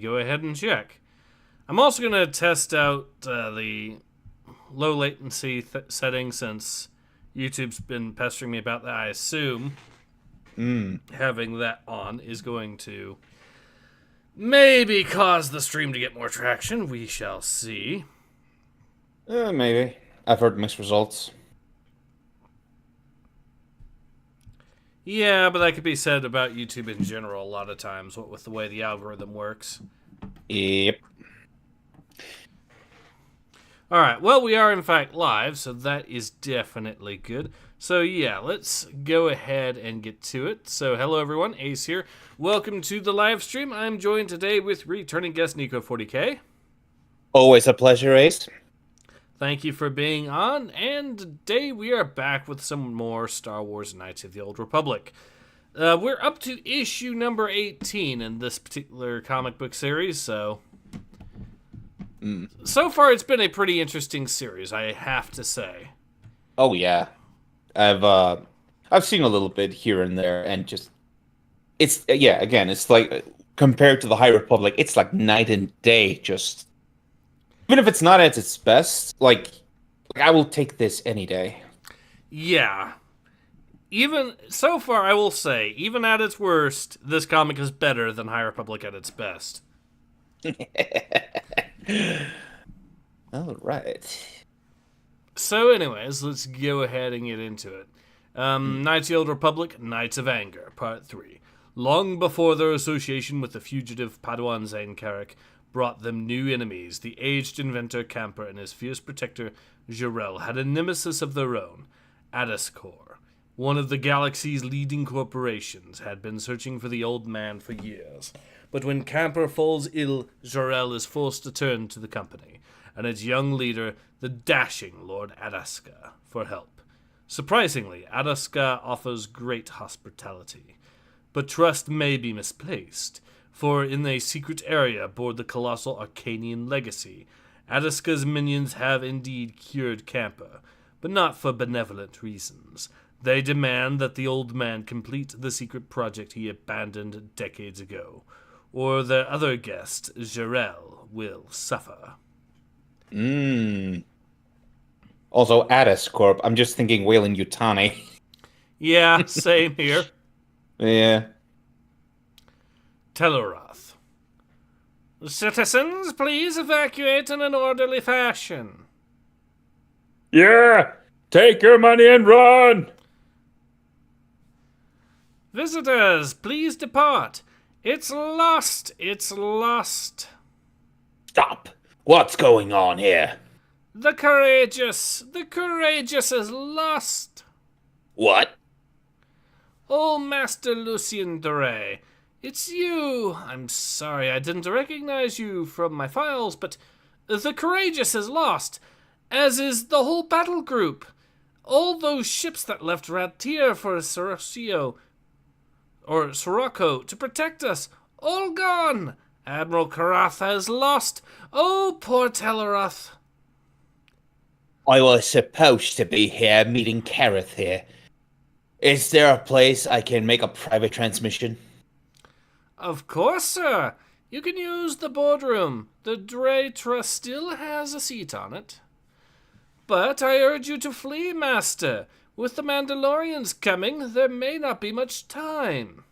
go ahead and check. I'm also going to test out the low latency setting since YouTube's been pestering me about that. I assume having that on is going to maybe cause the stream to get more traction. We shall see. Maybe. I've heard mixed results. Yeah, but that could be said about YouTube in general a lot of times, what with the way the algorithm works. Yep. Alright, well, we are in fact live, so that is definitely good. So yeah, let's go ahead and get to it. So hello everyone, Ace here. Welcome to the live stream. I'm joined today with returning guest Nico40K. Always a pleasure, Ace. Thank you for being on, and today we are back with some more Star Wars Knights of the Old Republic. We're up to issue number 18 in this particular comic book series, so... So far, it's been a pretty interesting series, I have to say. Oh yeah, I've seen a little bit here and there, and just again, it's like compared to the High Republic, it's like night and day. Just even if it's not at its best, like I will take this any day. Yeah. Even so far, I will say, even at its worst, this comic is better than High Republic at its best. All right. So anyways, let's go ahead and get into it. Knights of the Old Republic, Knights of Anger, Part 3. Long before their association with the fugitive Padawan Zain brought them new enemies, the aged inventor Camper and his fierce protector Jarrell had a nemesis of their own, Adascor. One of the galaxy's leading corporations had been searching for the old man for years. But when Camper falls ill, Jarrell is forced to turn to the company, and its young leader, the dashing Lord Adaska, for help. Surprisingly, Adaska offers great hospitality. But trust may be misplaced, for in a secret area aboard the colossal Arcanian Legacy, Adaska's minions have indeed cured Camper, but not for benevolent reasons. They demand that the old man complete the secret project he abandoned decades ago, or their other guest, Jarrell, will suffer. Also, Adascorp. I'm just thinking Wayland Yutani. Yeah, same here. Yeah. Teleroth. Citizens, please evacuate in an orderly fashion. Yeah! Take your money and run! Visitors, please depart. It's lost. It's lost. Stop! What's going on here? The courageous is lost. What? Oh, Master Lucien Duray, it's you. I'm sorry I didn't recognize you from my files, but the courageous is lost, as is the whole battle group. All those ships that left Ratir for Sirocco to protect us, all gone. Admiral Karath has lost. Oh, poor Teleroth. I was supposed to be here meeting Kareth here. Is there a place I can make a private transmission? Of course, sir. You can use the boardroom. The Draytra still has a seat on it. But I urge you to flee, Master. With the Mandalorians coming, there may not be much time.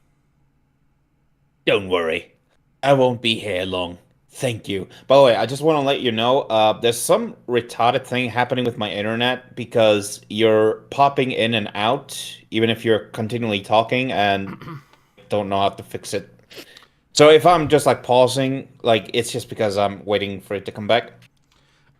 Don't worry. I won't be here long. Thank you. By the way, I just want to let you know, there's some retarded thing happening with my internet because you're popping in and out, even if you're continually talking, and don't know how to fix it. So if I'm just like pausing, like it's just because I'm waiting for it to come back.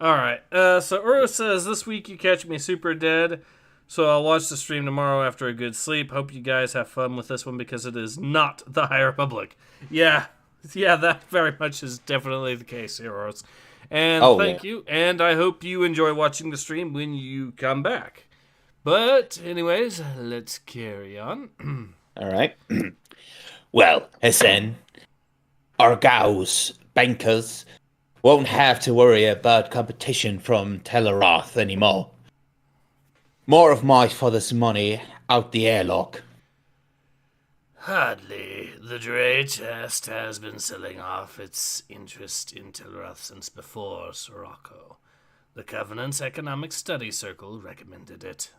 Alright, so Uro says, this week you catch me super dead, so I'll watch the stream tomorrow after a good sleep. Hope you guys have fun with this one because it is not the High Republic. Yeah, that very much is definitely the case, Heroes. And thank you, and I hope you enjoy watching the stream when you come back. But, anyways, let's carry on. Alright. Well, Hassan, our gals, bankers, won't have to worry about competition from Teleroth anymore. More of my father's money out the airlock. Hardly. The Dre test has been selling off its interest in Tilroth since before Sirocco. The Covenant's Economic Study Circle recommended it.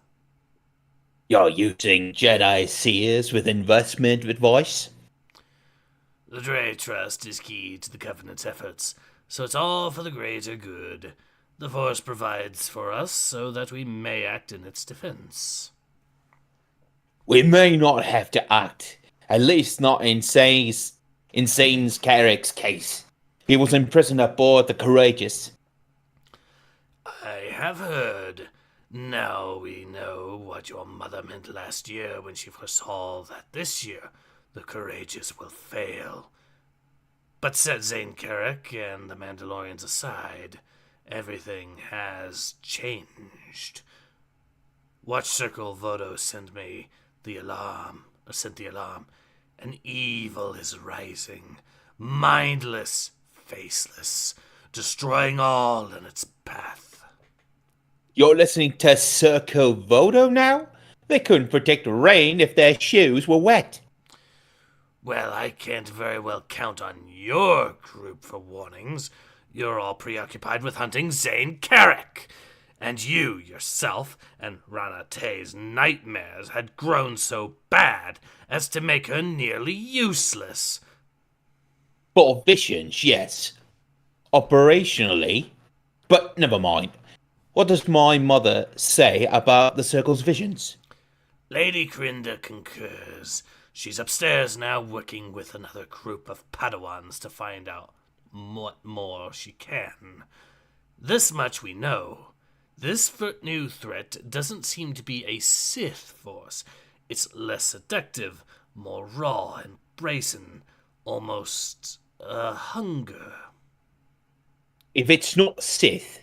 You're using Jedi seers with investment advice? The Dre Trust is key to the Covenant's efforts, so it's all for the greater good. The Force provides for us so that we may act in its defense. We may not have to act, at least not in Insane's Carrick's case. He was imprisoned aboard the Courageous. I have heard. Now we know what your mother meant last year when she foresaw that this year the Courageous will fail. But set Zane Carrick and the Mandalorians aside, everything has changed. Watch Circle Vodo sent the alarm. An evil is rising, mindless, faceless, destroying all in its path. You're listening to Circo Vodo now? They couldn't predict rain if their shoes were wet. Well, I can't very well count on your group for warnings. You're all preoccupied with hunting Zane Carrick. And you, yourself, and Ranate's nightmares had grown so bad as to make her nearly useless. For visions, yes. Operationally. But never mind. What does my mother say about the Circle's visions? Lady Crinda concurs. She's upstairs now working with another group of Padawans to find out what more she can. This much we know. This new threat doesn't seem to be a Sith force. It's less seductive, more raw and brazen, almost a hunger. If it's not Sith,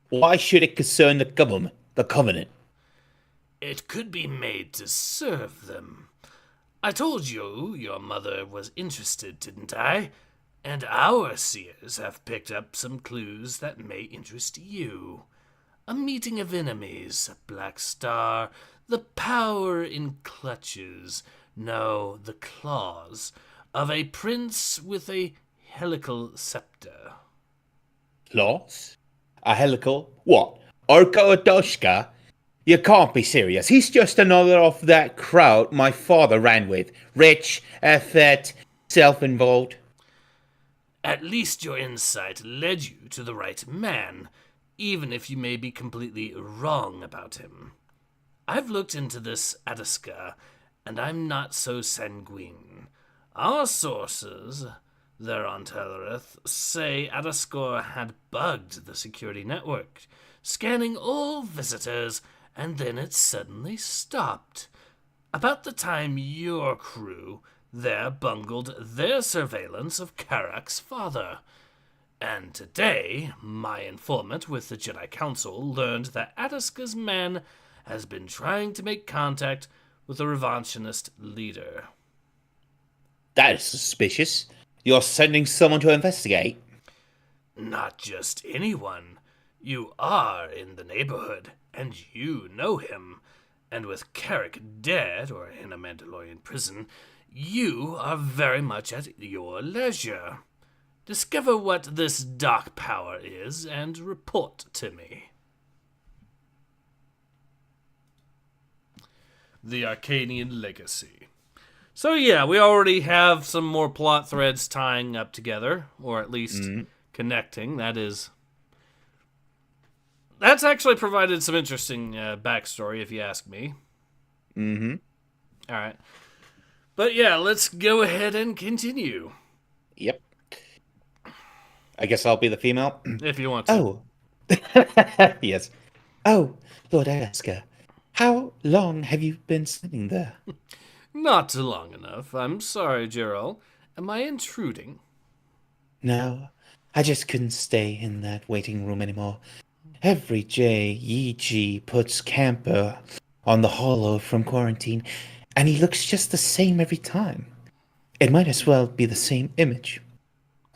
why should it concern the government, the Covenant? It could be made to serve them. I told you your mother was interested, didn't I? And our seers have picked up some clues that may interest you. A meeting of enemies, a black star, the power in clutches, no, the claws, of a prince with a helical scepter. Claws? A helical? What? Orko Adoshka? You can't be serious. He's just another of that crowd my father ran with. Rich, effete, self-involved. At least your insight led you to the right man, even if you may be completely wrong about him. I've looked into this Ataska, and I'm not so sanguine. Our sources, there on Tellerith, say Ataskor had bugged the security network, scanning all visitors, and then it suddenly stopped. About the time your crew there bungled their surveillance of Karak's father. And today, my informant with the Jedi Council learned that Ataska's man has been trying to make contact with a revanchist leader. That is suspicious. You're sending someone to investigate? Not just anyone. You are in the neighborhood, and you know him. And with Carrick dead, or in a Mandalorian prison, you are very much at your leisure. Discover what this dark power is, and report to me. The Arcanian Legacy. So yeah, we already have some more plot threads tying up together, or at least connecting. That's actually provided some interesting backstory, if you ask me. Mm-hmm. All right. But yeah, let's go ahead and continue. Yep. I guess I'll be the female. If you want to. Oh. Yes. Oh, Lord Alaska, how long have you been sitting there? Not long enough. I'm sorry, Gerald. Am I intruding? No, I just couldn't stay in that waiting room anymore. Every JEG puts Camper on the holo from quarantine, and he looks just the same every time. It might as well be the same image.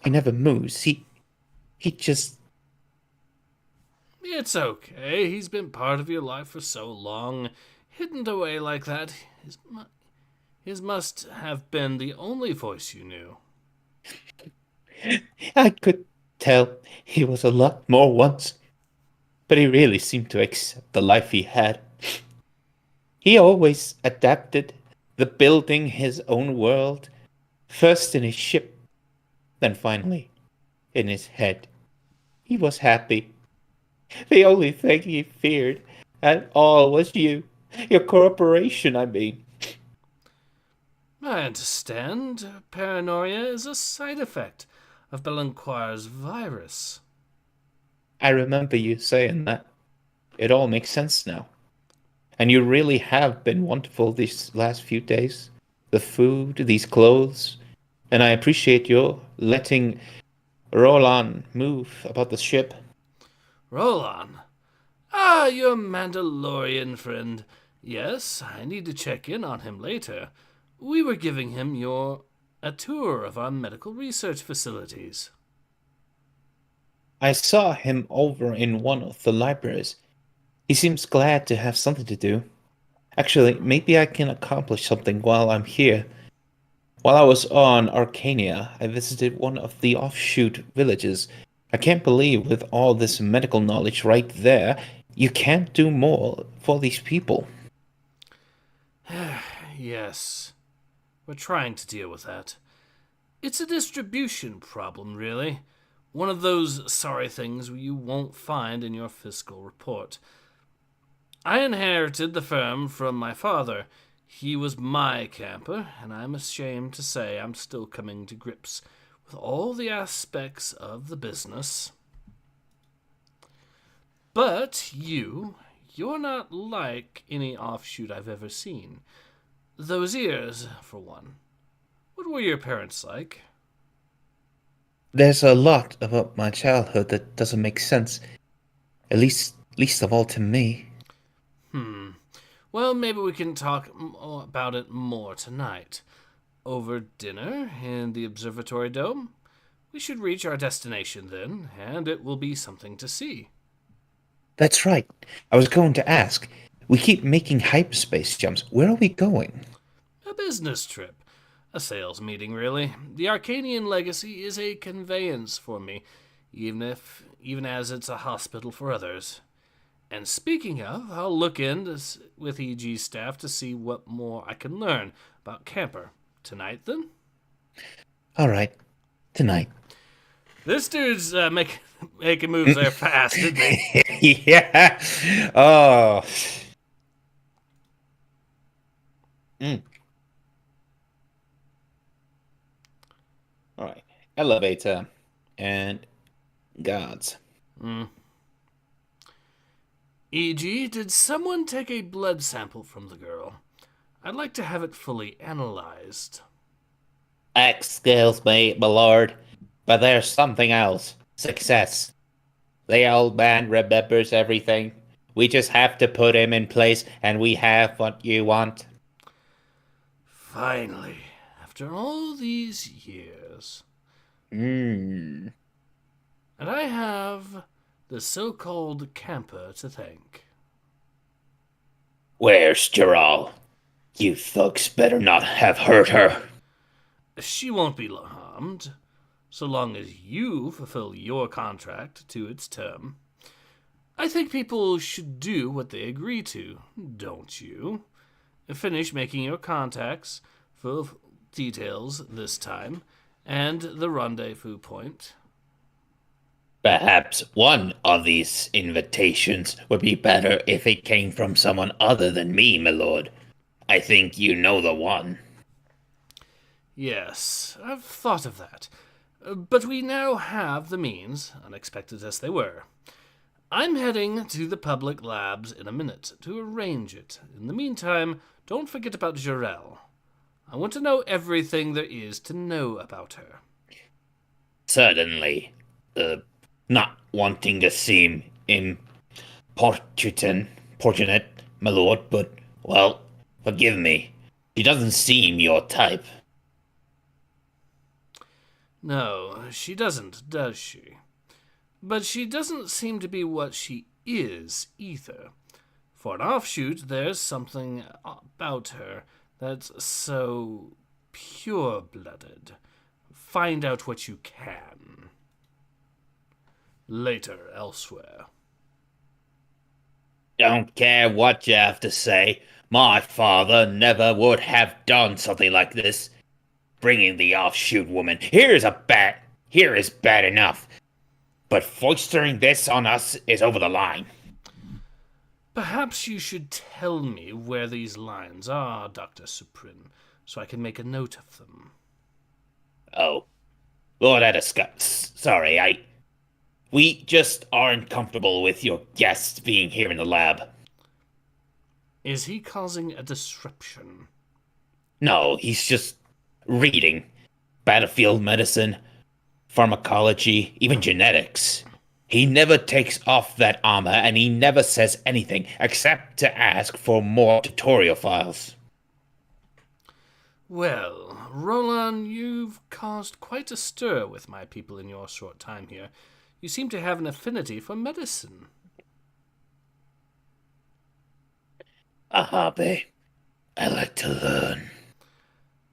He never moves. He just... It's okay. He's been part of your life for so long. Hidden away like that. His must have been the only voice you knew. I could tell he was a lot more once, but he really seemed to accept the life he had. He always adapted the building his own world, first in his ship, then finally in his head. He was happy. The only thing he feared at all was you. Your corporation, I mean. I understand. Paranoia is a side effect of Belenquire's virus. I remember you saying that. It all makes sense now. And you really have been wonderful these last few days. The food, these clothes. And I appreciate your letting Roland move about the ship. Roland. Ah, your Mandalorian friend. Yes, I need to check in on him later. We were giving him a tour of our medical research facilities. I saw him over in one of the libraries. He seems glad to have something to do. Actually, maybe I can accomplish something while I'm here. While I was on Arcania, I visited one of the offshoot villages. I can't believe with all this medical knowledge right there, you can't do more for these people. Yes, we're trying to deal with that. It's a distribution problem, really. One of those sorry things you won't find in your fiscal report. I inherited the firm from my father. He was my camper, and I'm ashamed to say I'm still coming to grips with all the aspects of the business. But you're not like any offshoot I've ever seen. Those ears, for one. What were your parents like? There's a lot about my childhood that doesn't make sense. Least of all to me. Well, maybe we can talk about it more tonight. Over dinner in the observatory dome? We should reach our destination then, and it will be something to see. That's right. I was going to ask. We keep making hyperspace jumps. Where are we going? A business trip. A sales meeting, really. The Arcanian legacy is a conveyance for me, even as it's a hospital for others. And speaking of, I'll look in with EG's staff to see what more I can learn about Camper. Tonight, then? All right. Tonight. This dude's making moves there fast, isn't he? Yeah. Oh. All right. Elevator and guards. E.g., did someone take a blood sample from the girl? I'd like to have it fully analyzed. Excuse me, my lord, but there's something else. Success. The old man remembers everything. We just have to put him in place, and we have what you want. Finally, after all these years. Hmm. And I have the so-called camper to thank. Where's Gerald? You thugs better not have hurt her. She won't be harmed, so long as you fulfill your contract to its term. I think people should do what they agree to, don't you? Finish making your contacts for details this time, and the rendezvous point. Perhaps one of these invitations would be better if it came from someone other than me, my lord. I think you know the one. Yes, I've thought of that. But we now have the means, unexpected as they were. I'm heading to the public labs in a minute to arrange it. In the meantime, don't forget about Jarell. I want to know everything there is to know about her. Certainly. Not wanting to seem importunate, my lord, but, well, forgive me. She doesn't seem your type. No, she doesn't, does she? But she doesn't seem to be what she is, either. For an offshoot, there's something about her that's so pure-blooded. Find out what you can. Later, elsewhere. Don't care what you have to say. My father never would have done something like this. Bringing the offshoot woman here is bad enough. But foisting this on us is over the line. Perhaps you should tell me where these lines are, Dr. Suprin, so I can make a note of them. Oh. Lord Ediscus, sorry, we just aren't comfortable with your guests being here in the lab. Is he causing a disruption? No, he's just reading. Battlefield medicine, pharmacology, even genetics. He never takes off that armor, and he never says anything except to ask for more tutorial files. Well, Roland, you've caused quite a stir with my people in your short time here. You seem to have an affinity for medicine. A hobby. I like to learn.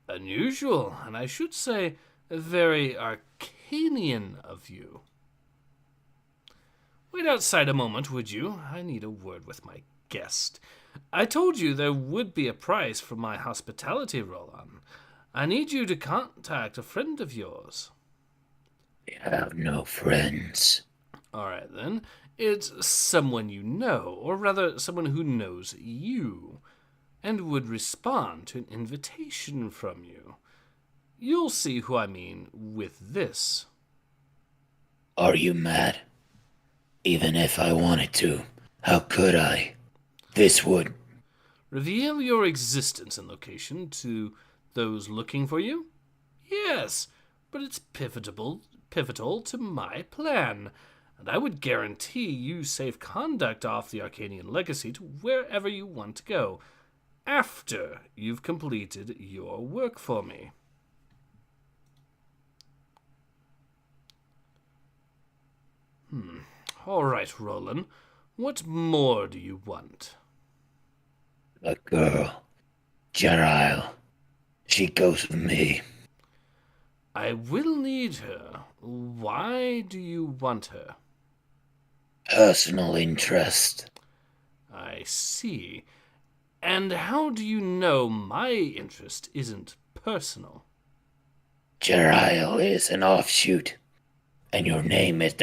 Unusual, and I should say, very Arcanian of you. Wait outside a moment, would you? I need a word with my guest. I told you there would be a price for my hospitality, Roland. I need you to contact a friend of yours. I have no friends. All right, then. It's someone you know, or rather, someone who knows you, and would respond to an invitation from you. You'll see who I mean with this. Are you mad? Even if I wanted to, how could I? This would. Reveal your existence and location to those looking for you? Yes, but it's pivotal to my plan, and I would guarantee you safe conduct off the Arcanian Legacy to wherever you want to go, after you've completed your work for me. All right, Roland. What more do you want? A girl. Jerail. She goes with me. I will need her. Why do you want her? Personal interest. I see. And how do you know my interest isn't personal? Jerail is an offshoot. And your name is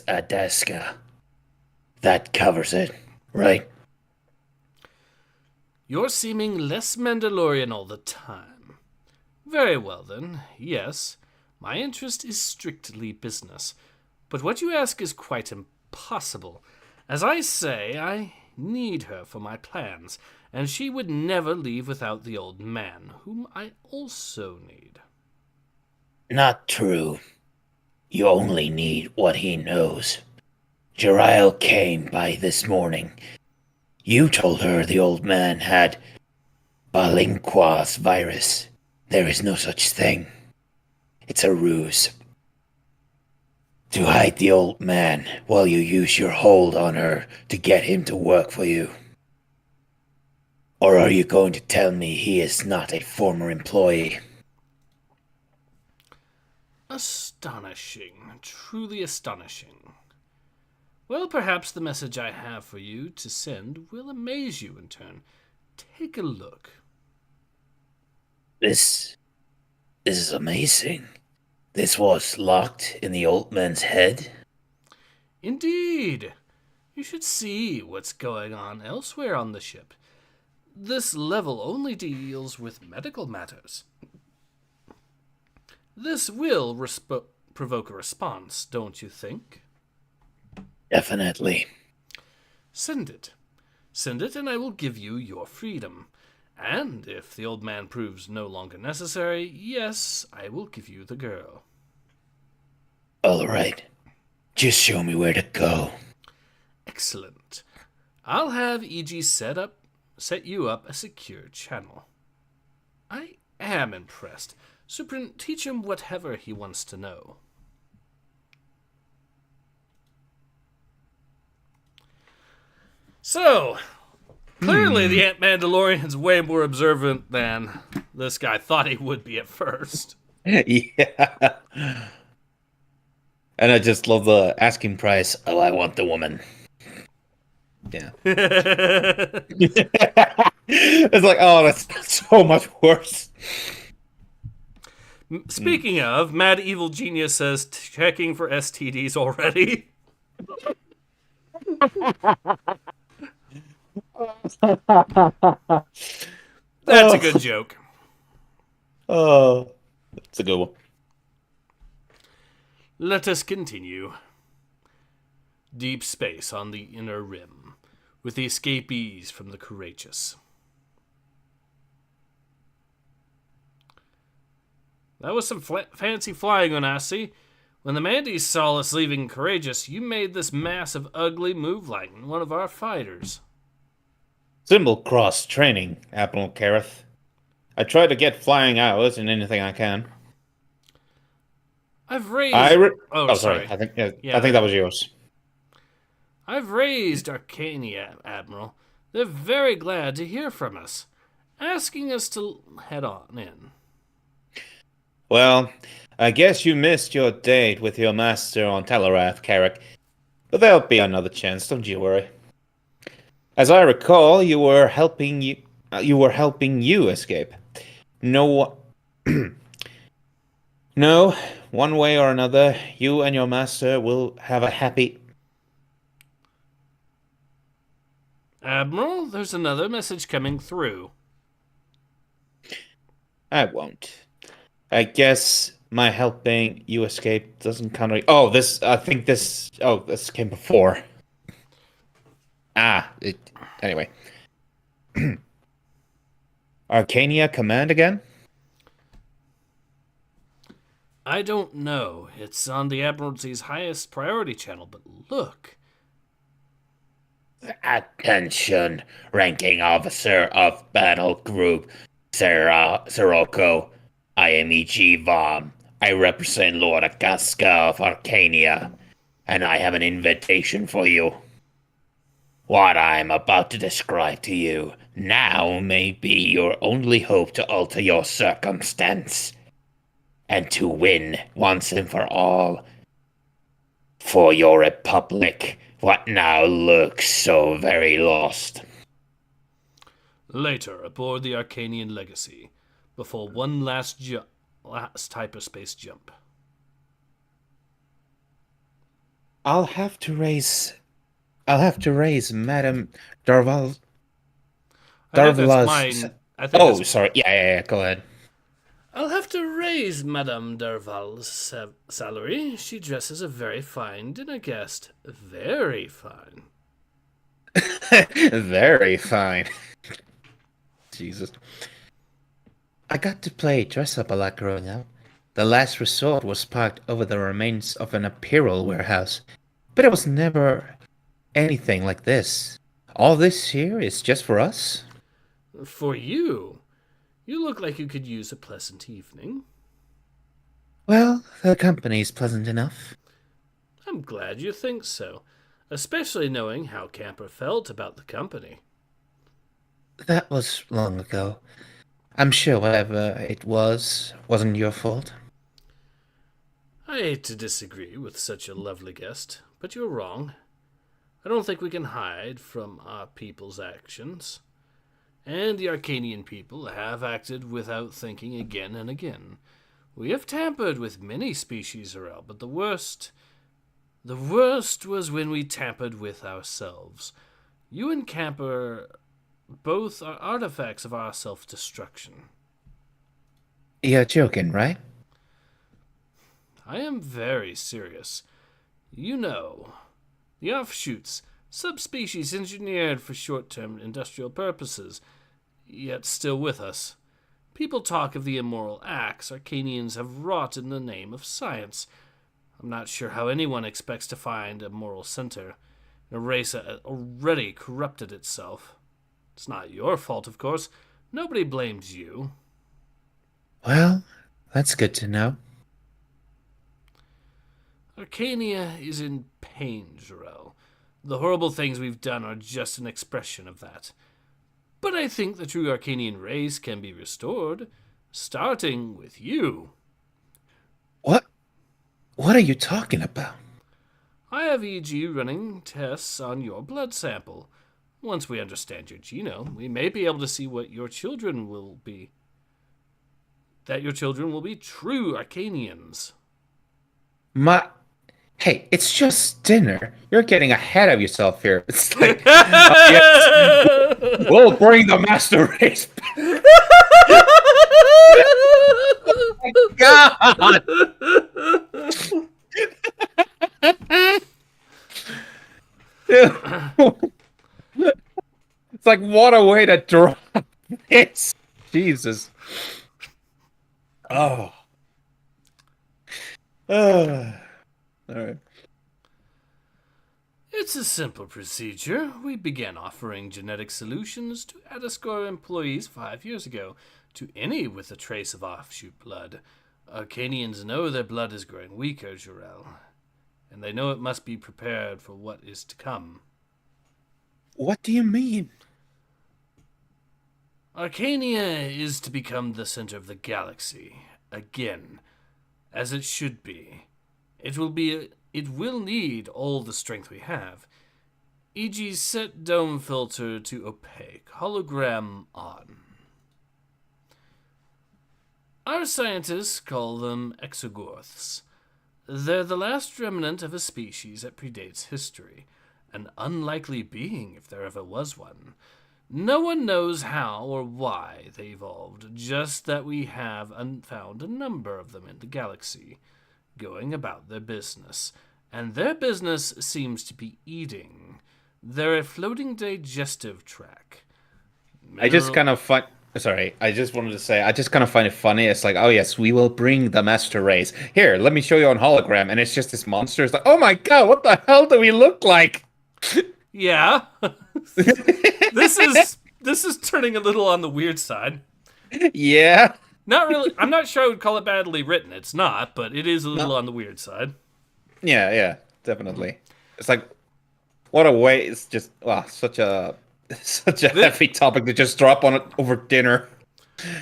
Adaska. That covers it, right? You're seeming less Mandalorian all the time. Very well, then. Yes, my interest is strictly business. But what you ask is quite impossible. As I say, I need her for my plans, and she would never leave without the old man, whom I also need. Not true. You only need what he knows. Jerail came by this morning. You told her the old man had Balinquas virus. There is no such thing. It's a ruse. To hide the old man while you use your hold on her to get him to work for you. Or are you going to tell me he is not a former employee? Astonishing. Truly astonishing. Well, perhaps the message I have for you to send will amaze you in turn. Take a look. This is amazing. This was locked in the old man's head? Indeed. You should see what's going on elsewhere on the ship. This level only deals with medical matters. This will provoke a response, don't you think? Definitely. Send it. Send it, and I will give you your freedom. And if the old man proves no longer necessary, yes, I will give you the girl. All right. Just show me where to go. Excellent. I'll have EG set you up a secure channel. I am impressed. Suprin, teach him whatever he wants to know. So, Clearly, the Mandalorian's way more observant than this guy thought he would be at first. Yeah. And I just love the asking price. Oh, I want the woman. Yeah. It's like, oh, that's so much worse. Speaking of, Mad Evil Genius says checking for STDs already. That's a good joke. Oh, that's a good one. Let us continue. Deep space on the inner rim, with the escapees from the Courageous. That was some fancy flying, Onasi. When the Mandies saw us leaving Courageous, you made this massive, ugly move like one of our fighters. Symbol cross training, Admiral Kareth. I try to get flying hours in anything I can. I've raised... sorry. I think that was yours. I've raised Arcania, Admiral. They're very glad to hear from us, asking us to head on in. Well, I guess you missed your date with your master on Telarath, Carrick. But there'll be another chance, don't you worry. As I recall, you were helping you escape. No, no, one way or another, you and your master will have a happy... Admiral, there's another message coming through. I won't. I guess my helping you escape doesn't count. Oh, this came before. Anyway. Arcania command again? I don't know. It's on the Admiralty's highest priority channel, but look. Attention, ranking officer of battle group Sirocco. I am E.G. Vaughn. I represent Lord Akaska of Arcania, and I have an invitation for you. What I am about to describe to you now may be your only hope to alter your circumstance, and to win once and for all for your republic what now looks so very lost. Later, aboard the Arcanian Legacy, before one last hyperspace jump. I'll have to raise Madame Darval. Darval's. Sorry. Yeah. Go ahead. I'll have to raise Madame Darval's salary. She dresses a very fine dinner guest. Very fine. Very fine. Jesus. I got to play dress up a lot growing up. The last resort was parked over the remains of an apparel warehouse. But it was never anything like this. All this here is just for us? For you? You look like you could use a pleasant evening. Well, the company's pleasant enough. I'm glad you think so, especially knowing how Camper felt about the company. That was long ago. I'm sure whatever it wasn't your fault. I hate to disagree with such a lovely guest, but you're wrong. I don't think we can hide from our people's actions. And the Arcanian people have acted without thinking again and again. We have tampered with many species, Arel, but the worst was when we tampered with ourselves. You and Camper both are artifacts of our self-destruction. You're joking, right? I am very serious. You know, the offshoots, subspecies engineered for short-term industrial purposes, yet still with us. People talk of the immoral acts Arcanians have wrought in the name of science. I'm not sure how anyone expects to find a moral center in a race that already corrupted itself. It's not your fault, of course. Nobody blames you. Well, that's good to know. Arcania is in pain, Jarrell. The horrible things we've done are just an expression of that. But I think the true Arcanian race can be restored, starting with you. What? What are you talking about? I have EG running tests on your blood sample. Once we understand your genome, we may be able to see what your children will be. That your children will be true Arcanians. Hey, it's just dinner. You're getting ahead of yourself here. It's like, oh, yes, we'll bring the master race back. Oh my God! It's like, what a way to drop this. Jesus. Oh. All right. It's a simple procedure. We began offering genetic solutions to Adascore employees 5 years ago, to any with a trace of offshoot blood. Arcanians know their blood is growing weaker, Jarrell, and they know it must be prepared for what is to come. What do you mean? Arcania is to become the center of the galaxy, again, as it should be. It will need all the strength we have. E.g. set dome filter to opaque, hologram on. Our scientists call them exogorths. They're the last remnant of a species that predates history, an unlikely being if there ever was one. No one knows how or why they evolved, just that we have found a number of them in the galaxy, going about their business. And their business seems to be eating. They're a floating digestive tract. I just kind of find... Sorry, I just wanted to say, I just kind of find it funny. It's like, oh yes, we will bring the master race. Here, let me show you on hologram. And it's just this monster. It's like, oh my God, what the hell do we look like? Yeah. This is turning a little on the weird side. Yeah. Not really. I'm not sure I would call it badly written. It's not, but it is a little on the weird side. Yeah, definitely. It's like, what a way. It's just, such a heavy topic to just drop on it over dinner.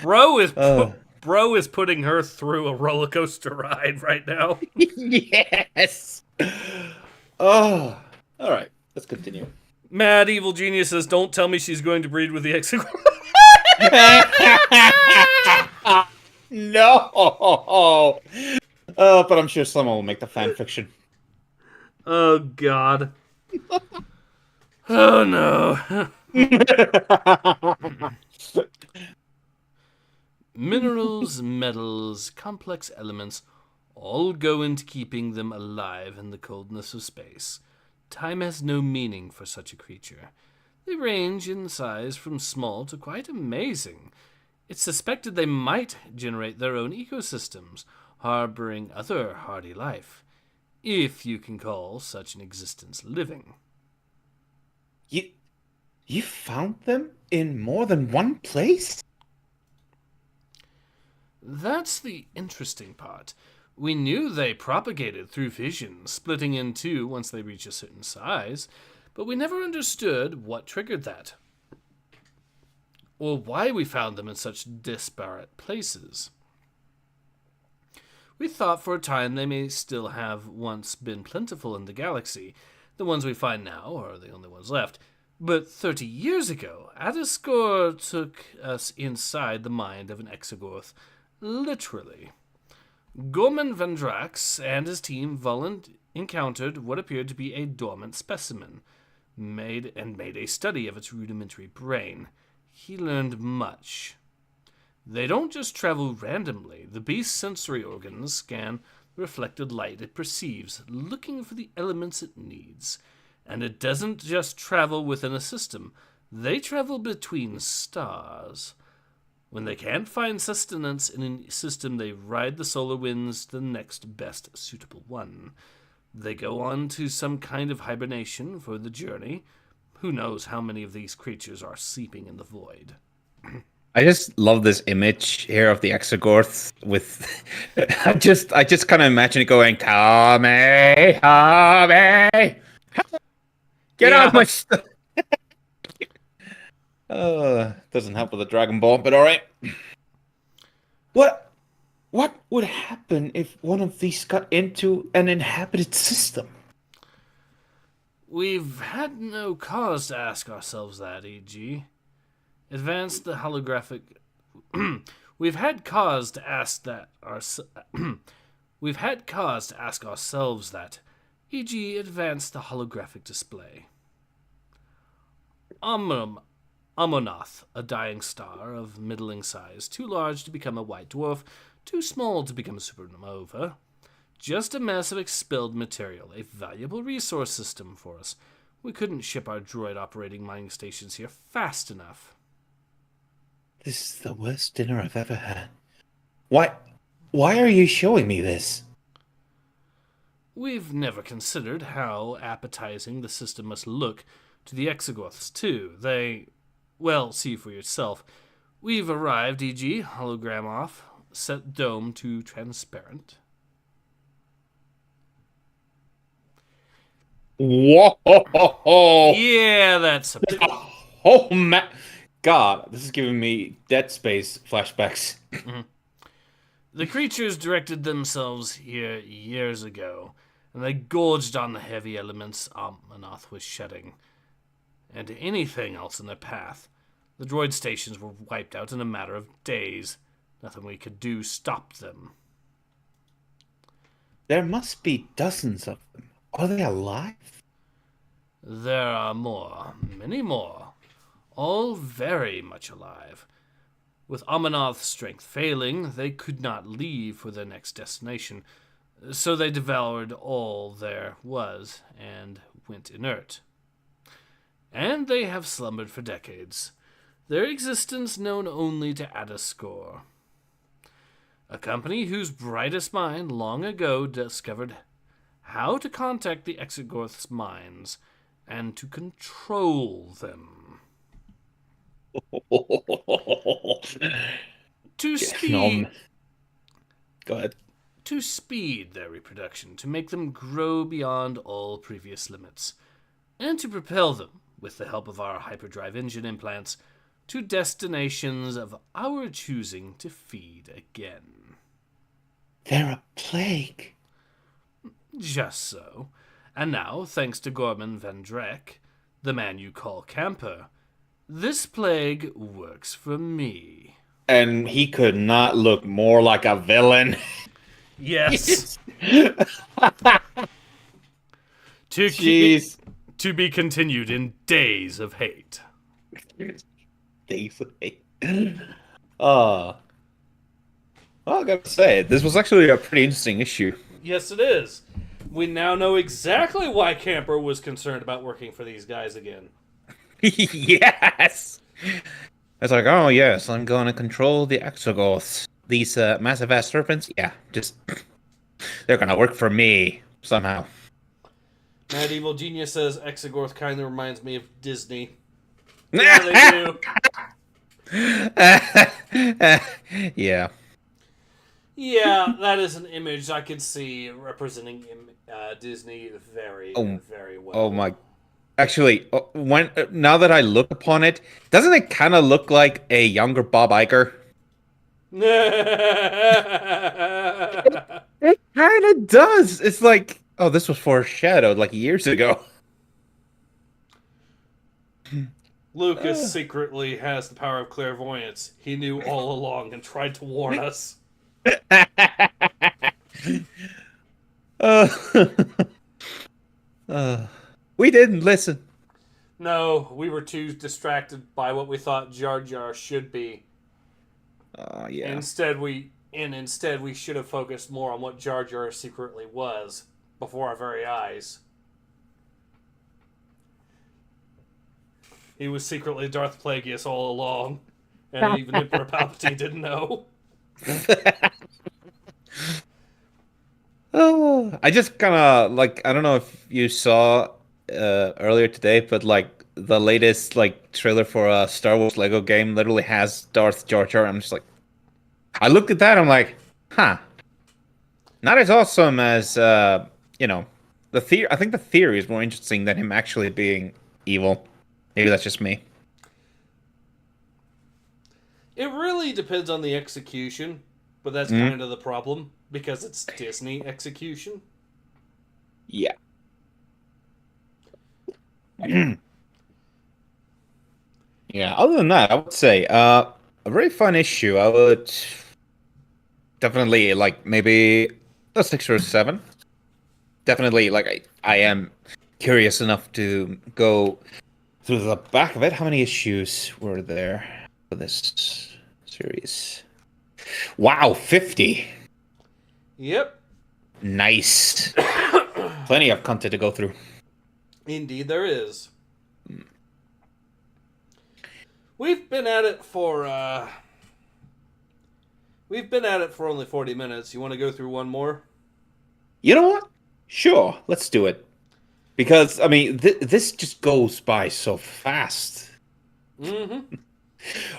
Bro is putting her through a roller coaster ride right now. Yes. Oh, all right. Let's continue. Mad evil geniuses, don't tell me she's going to breed with the exegorth. No. But I'm sure someone will make the fan fiction. Oh God. Oh no. Minerals, metals, complex elements all go into keeping them alive in the coldness of space. Time has no meaning for such a creature. They range in size from small to quite amazing. It's suspected they might generate their own ecosystems, harboring other hardy life, if you can call such an existence living. You found them in more than one place? That's the interesting part. We knew they propagated through fission, splitting in two once they reach a certain size, but we never understood what triggered that, or why we found them in such disparate places. We thought for a time they may still have once been plentiful in the galaxy. The ones we find now are the only ones left. But 30 years ago, Adascore took us inside the mind of an exogorth, literally. Gorman Vendrax and his team encountered what appeared to be a dormant specimen, made a study of its rudimentary brain. He learned much. They don't just travel randomly. The beast's sensory organs scan the reflected light it perceives, looking for the elements it needs. And it doesn't just travel within a system. They travel between stars. When they can't find sustenance in a system, they ride the solar winds to the next best suitable one. They go on to some kind of hibernation for the journey. Who knows how many of these creatures are sleeping in the void. I just love this image here of the exogorth with I just kind of imagine it going, Tommy, get out of my stuff. Doesn't help with the Dragon Ball, but all right. What would happen if one of these got into an inhabited system? We've had no cause to ask ourselves that, e.g. Advance the holographic... We've had cause to ask that We've had cause to ask ourselves that, e.g. advance the holographic display. Amonath, a dying star of middling size, too large to become a white dwarf, too small to become a supernova. Just a mess of expelled material, a valuable resource system for us. We couldn't ship our droid-operating mining stations here fast enough. This is the worst dinner I've ever had. Why are you showing me this? We've never considered how appetizing the system must look to the Exogorths, too. Well, see for yourself. We've arrived, e.g., hologram off, set dome to transparent. Whoa! Yeah, that's a bit. Oh man, God, this is giving me Dead Space flashbacks. The creatures directed themselves here years ago, and they gorged on the heavy elements Amonath was shedding, and anything else in their path. The droid stations were wiped out in a matter of days. Nothing we could do stopped them. There must be dozens of them. Are they alive? There are more, many more, all very much alive. With Amonath's strength failing, they could not leave for their next destination, so they devoured all there was and went inert. And they have slumbered for decades, their existence known only to add a score. A company whose brightest mind long ago discovered how to contact the Exogorth's minds and to control them. Go ahead. To speed their reproduction, to make them grow beyond all previous limits, and to propel them, with the help of our hyperdrive engine implants, to destinations of our choosing to feed again. They're a plague. Just so. And now, thanks to Gorman Van Drek, the man you call Camper, this plague works for me. And he could not look more like a villain. Yes. Jeez. To be continued in Days of Hate. Days of Hate. Well, I gotta say, this was actually a pretty interesting issue. Yes, it is. We now know exactly why Camper was concerned about working for these guys again. Yes! It's like, oh yes, I'm going to control the Exogorths. These massive ass serpents, yeah, just they're gonna work for me somehow. Mad Evil Genius says Exogorth kind of reminds me of Disney. Yeah, they do. Yeah. Yeah, that is an image I could see representing Disney very, very well. Oh my! Actually, now that I look upon it, doesn't it kind of look like a younger Bob Iger? It kind of does. It's like, oh, this was foreshadowed like years ago. Lucas secretly has the power of clairvoyance. He knew all along and tried to warn us. We didn't listen. No, we were too distracted by what we thought Jar Jar should be. Yeah. Instead, we should have focused more on what Jar Jar secretly was before our very eyes. He was secretly Darth Plagueis all along, and even Emperor Palpatine didn't know. I just kind of like, I don't know if you saw earlier today, but like the latest like trailer for a Star Wars Lego game literally has Darth Jar Jar. I'm just like, I looked at that, I'm like, huh, not as awesome as you know, the theory. I think the theory is more interesting than him actually being evil. Maybe that's just me. It really depends on the execution, but that's kind of the problem because it's Disney execution. Yeah. Yeah, other than that, I would say a very fun issue. I would definitely like maybe a 6 or 7. Definitely, like I am curious enough to go through the back of it. How many issues were there for this series? Wow, 50. Yep. Nice. Plenty of content to go through. Indeed, there is. We've been at it for only 40 minutes. You want to go through one more? You know what? Sure, let's do it. Because I mean, this just goes by so fast. Mm-hmm.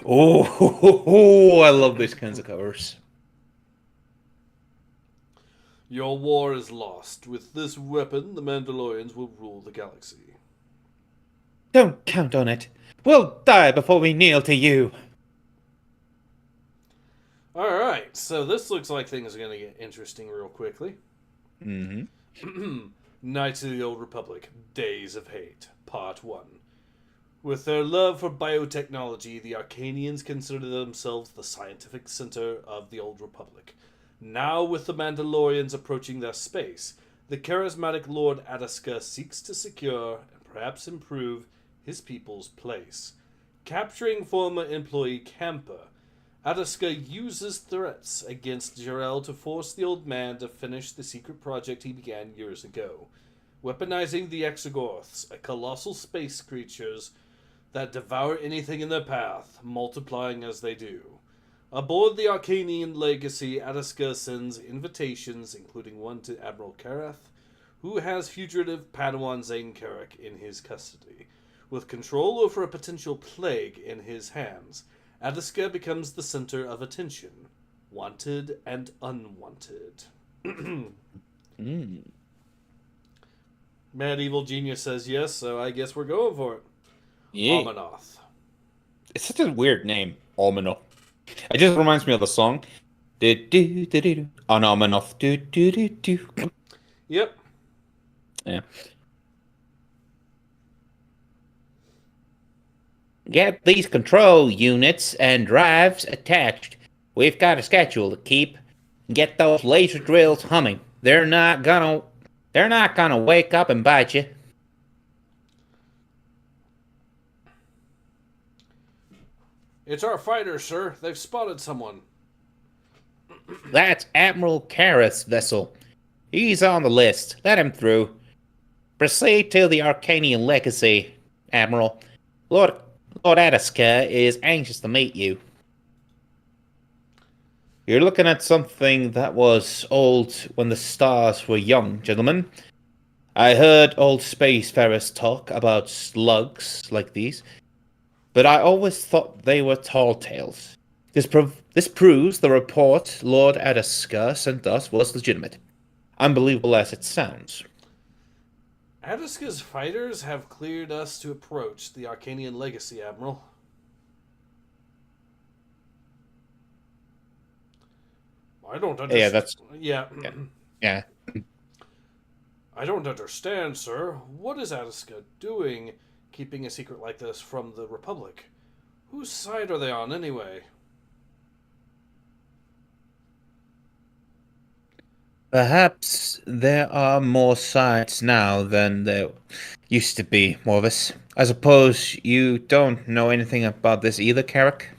Oh, I love these kinds of covers. Your war is lost. With this weapon, the Mandalorians will rule the galaxy. Don't count on it. We'll die before we kneel to you. Alright, so this looks like things are going to get interesting real quickly. Mm-hmm. Knights of the Old Republic, Days of Hate, Part 1. With their love for biotechnology, the Arcanians consider themselves the scientific center of the Old Republic. Now, with the Mandalorians approaching their space, the charismatic Lord Ataska seeks to secure and perhaps improve his people's place. Capturing former employee Camper, Ataska uses threats against Jarrell to force the old man to finish the secret project he began years ago, weaponizing the Exogorths, a colossal space creatures that devour anything in their path, multiplying as they do. Aboard the Arcanian Legacy, Ataska sends invitations, including one to Admiral Kareth, who has fugitive Padawan Zane Carrick in his custody. With control over a potential plague in his hands, Ataska becomes the center of attention, wanted and unwanted. Medieval Genius says yes, so I guess we're going for it. Yeah. Amanoth. It's such a weird name, Almanoth. It just reminds me of the song. Do-do-do-do-do. On Almanoth. Do-do-do-do. Yep. Yeah. Get these control units and drives attached. We've got a schedule to keep. Get those laser drills humming. They're not gonna wake up and bite you. It's our fighters, sir. They've spotted someone. That's Admiral Kareth's vessel. He's on the list. Let him through. Proceed to the Arcanian Legacy, Admiral. Lord Ataska is anxious to meet you. You're looking at something that was old when the stars were young, gentlemen. I heard old spacefarers talk about slugs like these, but I always thought they were tall tales. This proves the report Lord Ataska sent us was legitimate. Unbelievable as it sounds. Ataska's fighters have cleared us to approach the Arcanian Legacy, Admiral. I don't understand. Yeah, that's... Yeah. Yeah. I don't understand, sir. What is Ataska doing keeping a secret like this from the Republic? Whose side are they on, anyway? Perhaps there are more sides now than there used to be, Morvis. I suppose you don't know anything about this either, Carrick?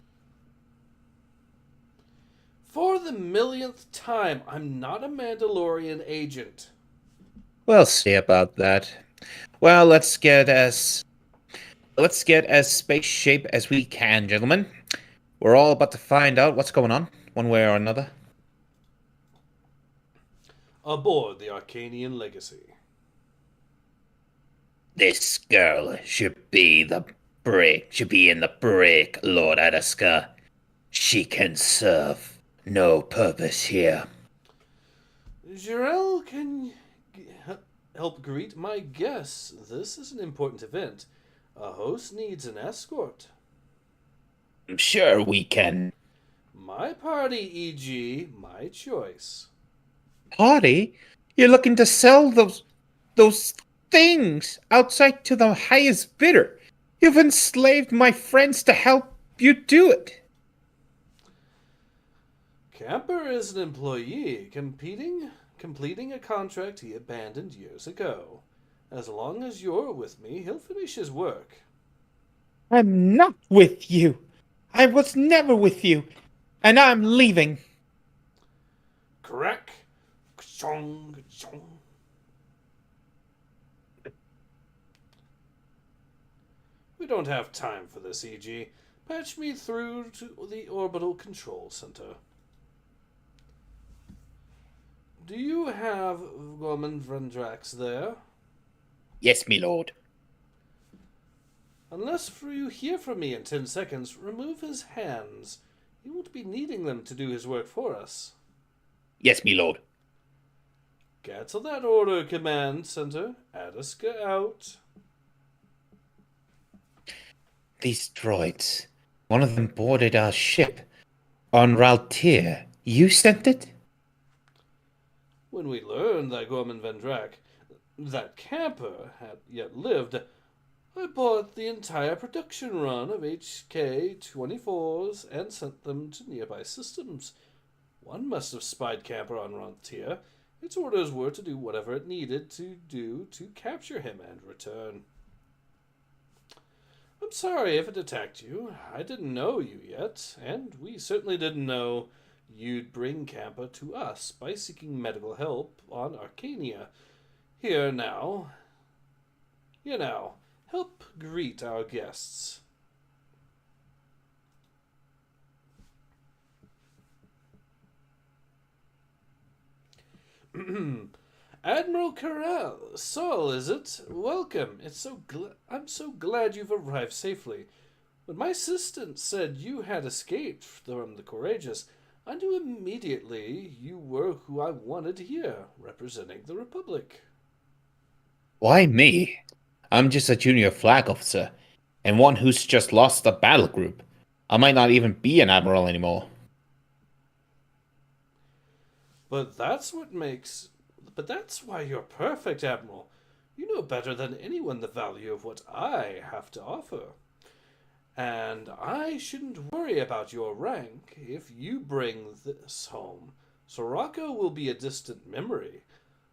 For the millionth time, I'm not a Mandalorian agent. We'll see about that. Well, let's get as space shape as we can, gentlemen. We're all about to find out what's going on, one way or another. Aboard the Arcanian Legacy. This girl should be in the brig, Lord Ataska. She can serve no purpose here. Jarrell can help greet my guests. This is an important event. A host needs an escort. I'm sure we can. My party, e.g., my choice. Party? You're looking to sell those things outside to the highest bidder. You've enslaved my friends to help you do it. Camper is an employee completing a contract he abandoned years ago. As long as you're with me, he'll finish his work. I'm not with you. I was never with you. And I'm leaving. Crack. Chong, chong. We don't have time for this, EG. Patch me through to the orbital control center. Do you have Gorman Vendrax there? Yes, me lord. Unless you hear from me in 10 seconds, remove his hands. He won't be needing them to do his work for us. Yes, me lord. Cancel that order, Command Center. Adiska out. These droids. One of them boarded our ship on Raltier. You sent it? When we learned that Gorman Vendrak, that camper, had yet lived, I bought the entire production run of HK-24s and sent them to nearby systems. One must have spied camper on Raltier. Its orders were to do whatever it needed to do to capture him and return. I'm sorry if it attacked you. I didn't know you yet, and we certainly didn't know you'd bring Campa to us by seeking medical help on Arcania. Here now, help greet our guests. Admiral Corral, Saul, is it? Welcome. I'm so glad you've arrived safely. When my assistant said you had escaped from the Courageous, I knew immediately you were who I wanted here, representing the Republic. Why me? I'm just a junior flag officer, and one who's just lost a battle group. I might not even be an admiral anymore. But that's why you're perfect, Admiral. You know better than anyone the value of what I have to offer. And I shouldn't worry about your rank if you bring this home. Soraka will be a distant memory.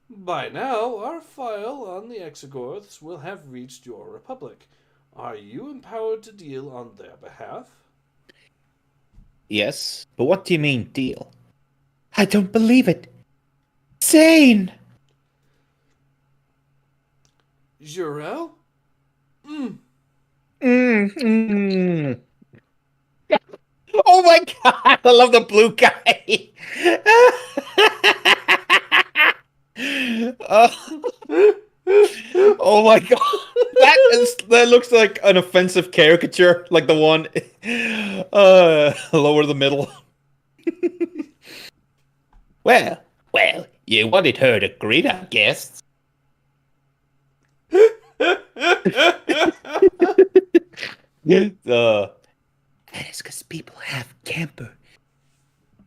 By now, our file on the Exogorths will have reached your republic. Are you empowered to deal on their behalf? Yes, but what do you mean, deal? I don't believe it. Zane! Jurel? Oh my god, I love the blue guy. Oh my god. That looks like an offensive caricature, like the one lower the middle. Well, you wanted her to greet our guests. That is because people have Camper.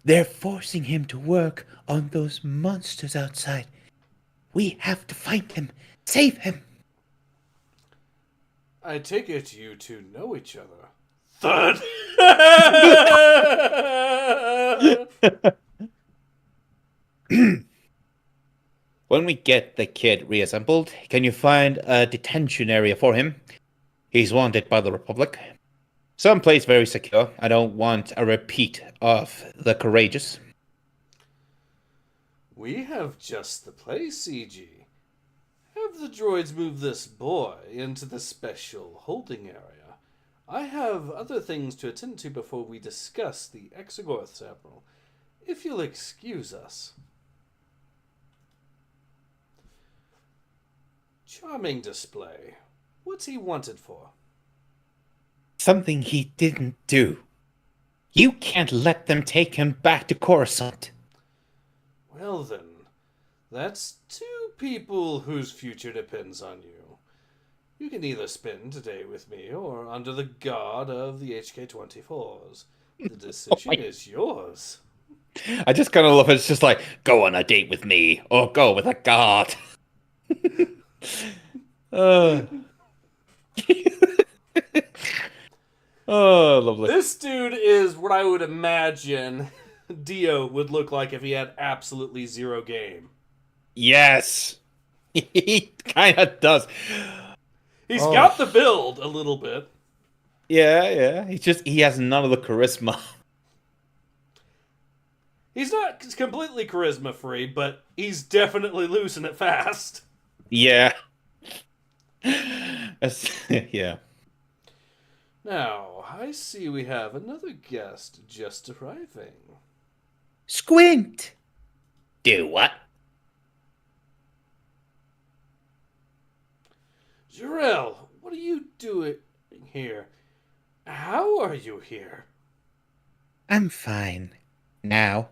They're forcing him to work on those monsters outside. We have to find him, save him. I take it you two know each other. Thud! When we get the kid reassembled, can you find a detention area for him? He's wanted by the Republic. Someplace very secure. I don't want a repeat of the Courageous. We have just the place, CG. Have the droids move this boy into the special holding area. I have other things to attend to before we discuss the Exogorths, Admiral. If you'll excuse us. Charming display. What's he wanted for? Something he didn't do. You can't let them take him back to Coruscant. Well then, that's two people whose future depends on you. You can either spend today with me or under the guard of the HK-24s. The decision is yours. I just kind of love it. It's just like, go on a date with me or go with a guard. uh. Oh, lovely. This dude is what I would imagine Dio would look like if he had absolutely zero game. Yes. He kind of does. He's got the build a little bit. Yeah. He has none of the charisma. He's not completely charisma free, but he's definitely losing it fast. Yeah. Yeah. Now, I see we have another guest just arriving. Squint! Do what? Jarell, what are you doing here? How are you here? I'm fine. Now.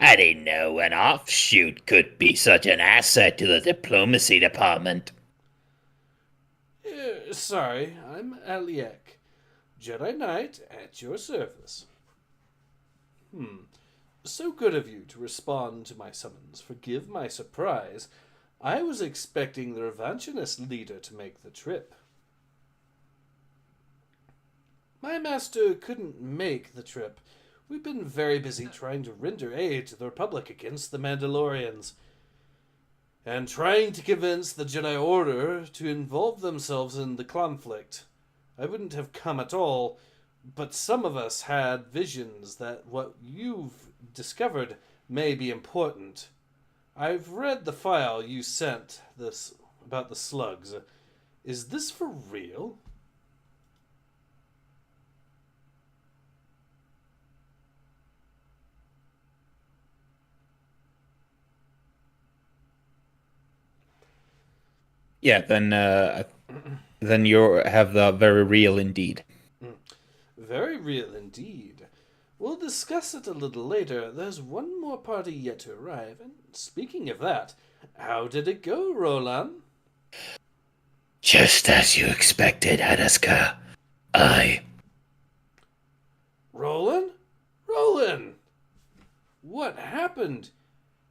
I didn't know an offshoot could be such an asset to the diplomacy department. Sorry, I'm Aliek, Jedi Knight at your service. So good of you to respond to my summons. Forgive my surprise. I was expecting the Revanchionist leader to make the trip. My master couldn't make the trip. We've been very busy trying to render aid to the Republic against the Mandalorians, and trying to convince the Jedi Order to involve themselves in the conflict. I wouldn't have come at all, but some of us had visions that what you've discovered may be important. I've read the file you sent this about the slugs. Is this for real? Yeah, then you have the very real indeed. Very real indeed. We'll discuss it a little later. There's one more party yet to arrive. And speaking of that, how did it go, Roland? Just as you expected, Hadaska. Roland? Roland! What happened?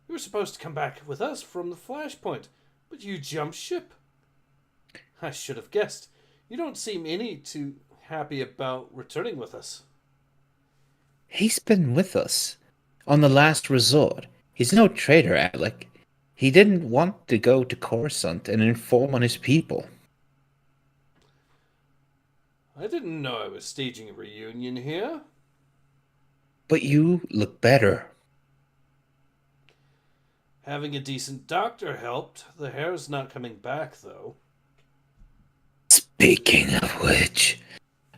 You were supposed to come back with us from the Flashpoint, but you jumped ship. I should have guessed. You don't seem any too happy about returning with us. He's been with us. On the last resort. He's no traitor, Alec. He didn't want to go to Coruscant and inform on his people. I didn't know I was staging a reunion here. But you look better. Having a decent doctor helped. The hair's not coming back, though. Speaking of which,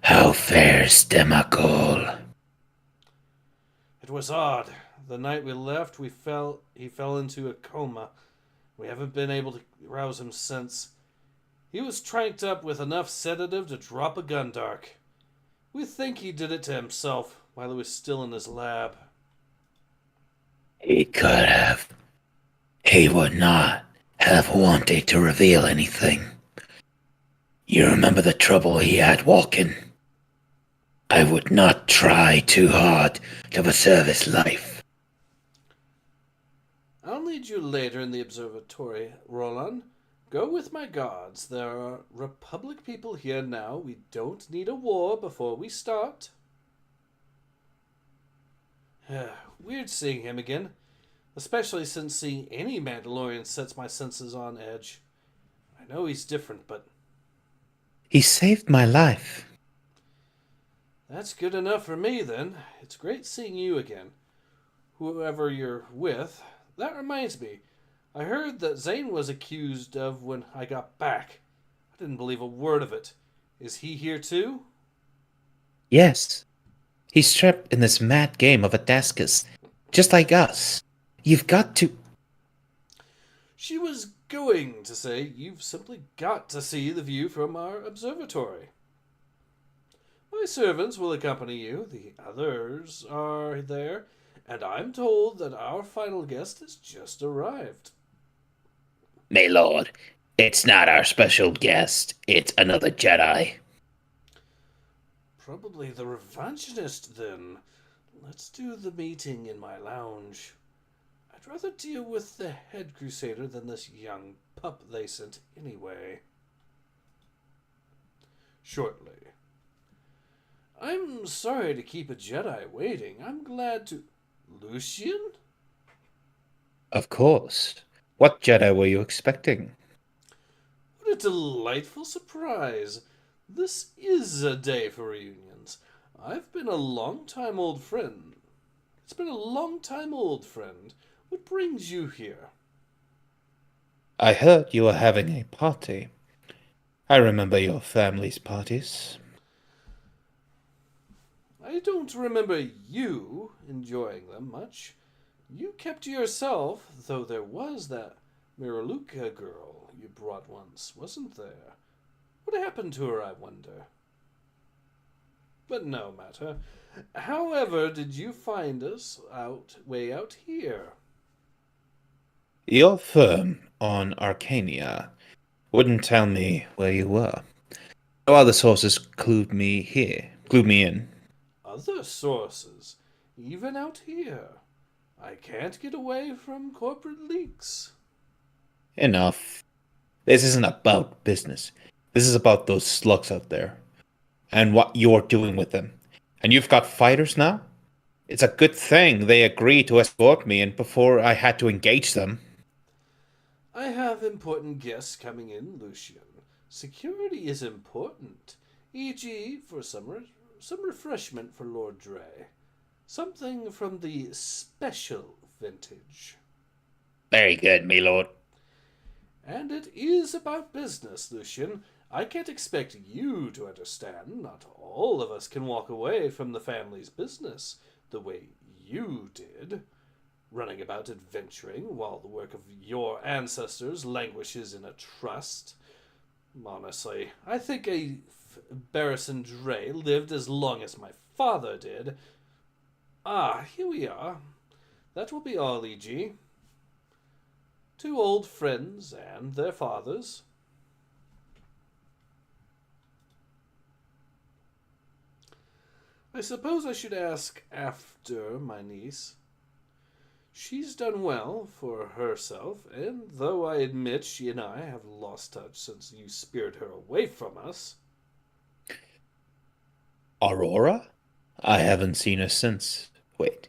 how fares Demagol? It was odd. The night we left, he fell into a coma. We haven't been able to rouse him since. He was tranked up with enough sedative to drop a gun dark. We think he did it to himself while he was still in his lab. He could have. He would not have wanted to reveal anything. You remember the trouble he had walking? I would not try too hard to preserve his life. I'll need you later in the observatory, Roland. Go with my guards. There are Republic people here now. We don't need a war before we start. Weird seeing him again. Especially since seeing any Mandalorian sets my senses on edge. I know he's different, but... He saved my life. That's good enough for me, then. It's great seeing you again. Whoever you're with. That reminds me. I heard that Zane was accused of when I got back. I didn't believe a word of it. Is he here too? Yes. He's trapped in this mad game of Adascus, just like us. You've got to... She was going to say, you've simply got to see the view from our observatory. My servants will accompany you. The others are there. And I'm told that our final guest has just arrived. My lord, It's not our special guest. It's another Jedi. Probably the revanchist, then. Let's do the meeting in my lounge. I'd rather deal with the head crusader than this young pup they sent anyway. Shortly. I'm sorry to keep a Jedi waiting. I'm glad to... Lucian? Of course. What Jedi were you expecting? What a delightful surprise. This is a day for reunions. I've been a long-time old friend. It's been a long-time old friend. What brings you here? I heard you were having a party. I remember your family's parties. I don't remember you enjoying them much. You kept to yourself, though there was that Miraluka girl you brought once, wasn't there? What happened to her, I wonder? But no matter. However, did you find us way out here? Your firm on Arcania wouldn't tell me where you were. No other sources clued me in. Other sources? Even out here? I can't get away from corporate leaks. Enough. This isn't about business. This is about those slugs out there. And what you're doing with them. And you've got fighters now? It's a good thing they agreed to escort me in before I had to engage them. I have important guests coming in, Lucian. Security is important, e.g. for some refreshment for Lord Dre. Something from the special vintage. Very good, me lord. And it is about business, Lucian. I can't expect you to understand. Not all of us can walk away from the family's business the way you did, running about adventuring while the work of your ancestors languishes in a trust. Honestly, I think Barrison Dre lived as long as my father did. Ah, here we are. That will be all, E.G. Two old friends and their fathers. I suppose I should ask after my niece. She's done well for herself, and though I admit she and I have lost touch since you speared her away from us. Aurora? I haven't seen her since. Wait.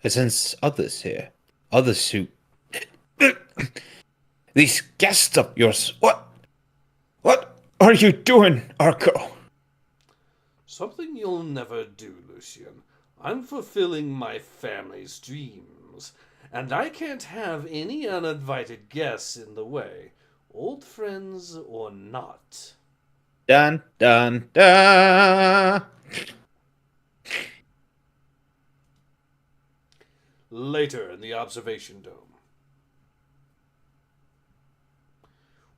Since others here. Others who... These guests of yours. What are you doing, Arco? Something you'll never do, Lucian. I'm fulfilling my family's dreams, and I can't have any uninvited guests in the way, old friends or not. Dun, dun, dun! Later in the observation dome.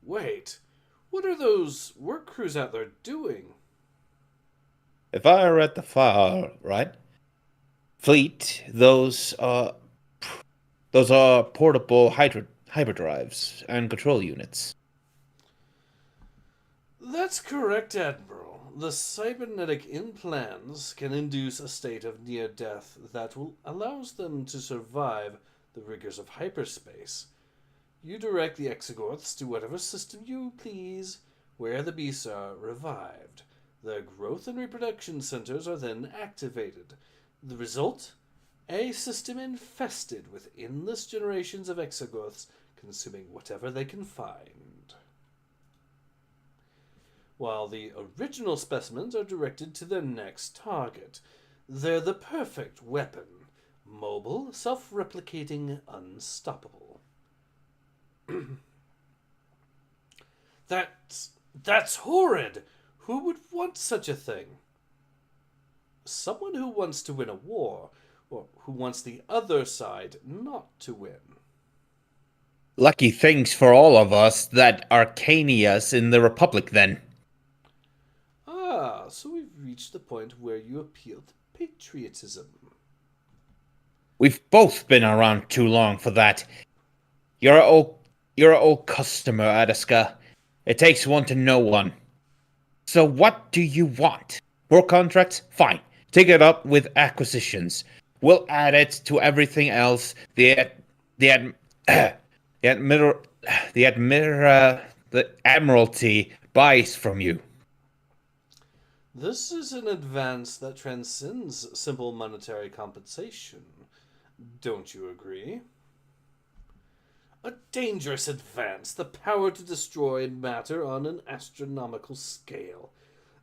Wait, what are those work crews out there doing? If I read the file right, fleet, those are portable hyperdrives and control units. That's correct, Admiral. The cybernetic implants can induce a state of near death that allows them to survive the rigors of hyperspace. You direct the Exogorths to whatever system you please, where the beasts are revived. Their growth and reproduction centers are then activated. The result? A system infested with endless generations of Exogorths consuming whatever they can find. While the original specimens are directed to their next target. They're the perfect weapon. Mobile, self-replicating, unstoppable. That's horrid! Who would want such a thing? Someone who wants to win a war, or who wants the other side not to win. Lucky things for all of us that Arcania's in the Republic then. Ah, so we've reached the point where you appeal to patriotism. We've both been around too long for that. You're You're an old customer, Adiska. It takes one to know one. So what do you want? More contracts? Fine. Take it up with acquisitions. We'll add it to everything else the ad, the admiral the Admiralty buys from you. This is an advance that transcends simple monetary compensation. Don't you agree? A dangerous advance, the power to destroy matter on an astronomical scale.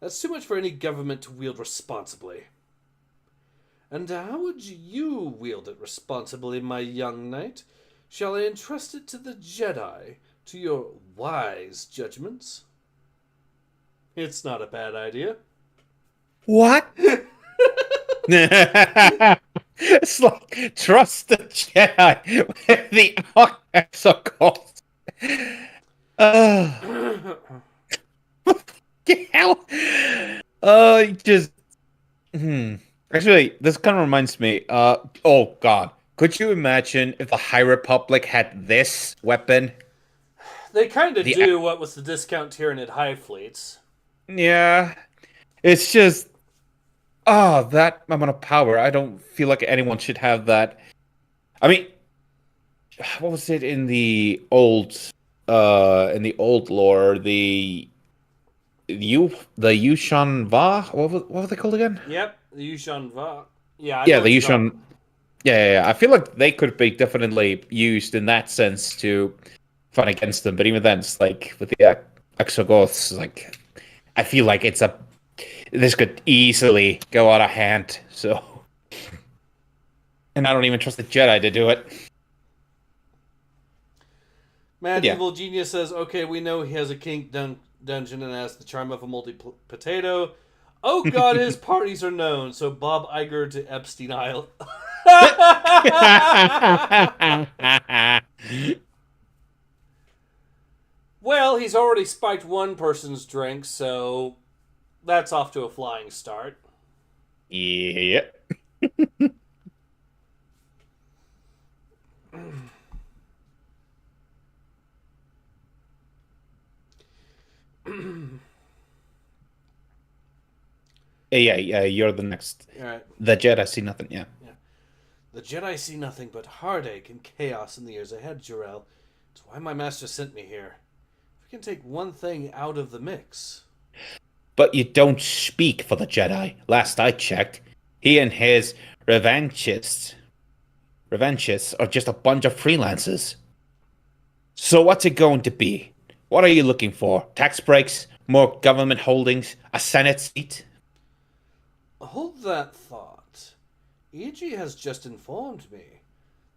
That's too much for any government to wield responsibly. And how would you wield it responsibly, my young knight? Shall I entrust it to the Jedi, to your wise judgments? It's not a bad idea. What? It's like trust the Jedi with the exocult. Hell. Just. Actually, this kind of reminds me. Oh God, could you imagine if the High Republic had this weapon? They kind of do, what with the discount Tyranid high fleets. Yeah, it's just. Oh, that amount of power. I don't feel like anyone should have that. I mean, what was it in the old lore? The Yushan Va? What were they called again? Yep, the Yushan Va. Yeah, the Yushan. Yeah. I feel like they could be definitely used in that sense to fight against them. But even then, it's like with the Exogoths, like I feel like this could easily go out of hand. So, and I don't even trust the Jedi to do it. Mad Evil Genius says, okay, we know he has a kink dungeon and has the charm of a moldy potato. Oh God, his parties are known. So Bob Iger to Epstein Island. Well, he's already spiked one person's drink, so that's off to a flying start. Yep. Yeah, you're the next. All right. The Jedi see nothing, yeah. The Jedi see nothing but heartache and chaos in the years ahead, Jarrell. It's why my master sent me here. If we can take one thing out of the mix. But you don't speak for the Jedi. Last I checked, he and his revanchists are just a bunch of freelancers. So what's it going to be? What are you looking for? Tax breaks? More government holdings? A Senate seat? Hold that thought. E.G. has just informed me.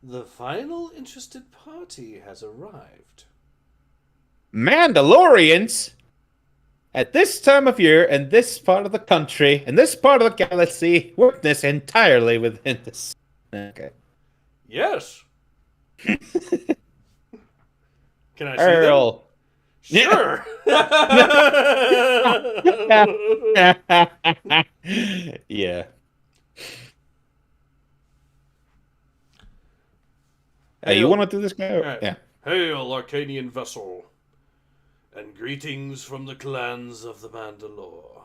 The final interested party has arrived. Mandalorians? At this time of year, in this part of the country, in this part of the galaxy, witness entirely within this. Okay. Yes. Can I see Earl. them? Sure. Yeah. Hey, you want to do this guy? Right. Yeah. Hail, Arcanian vessel, and greetings from the clans of the Mandalore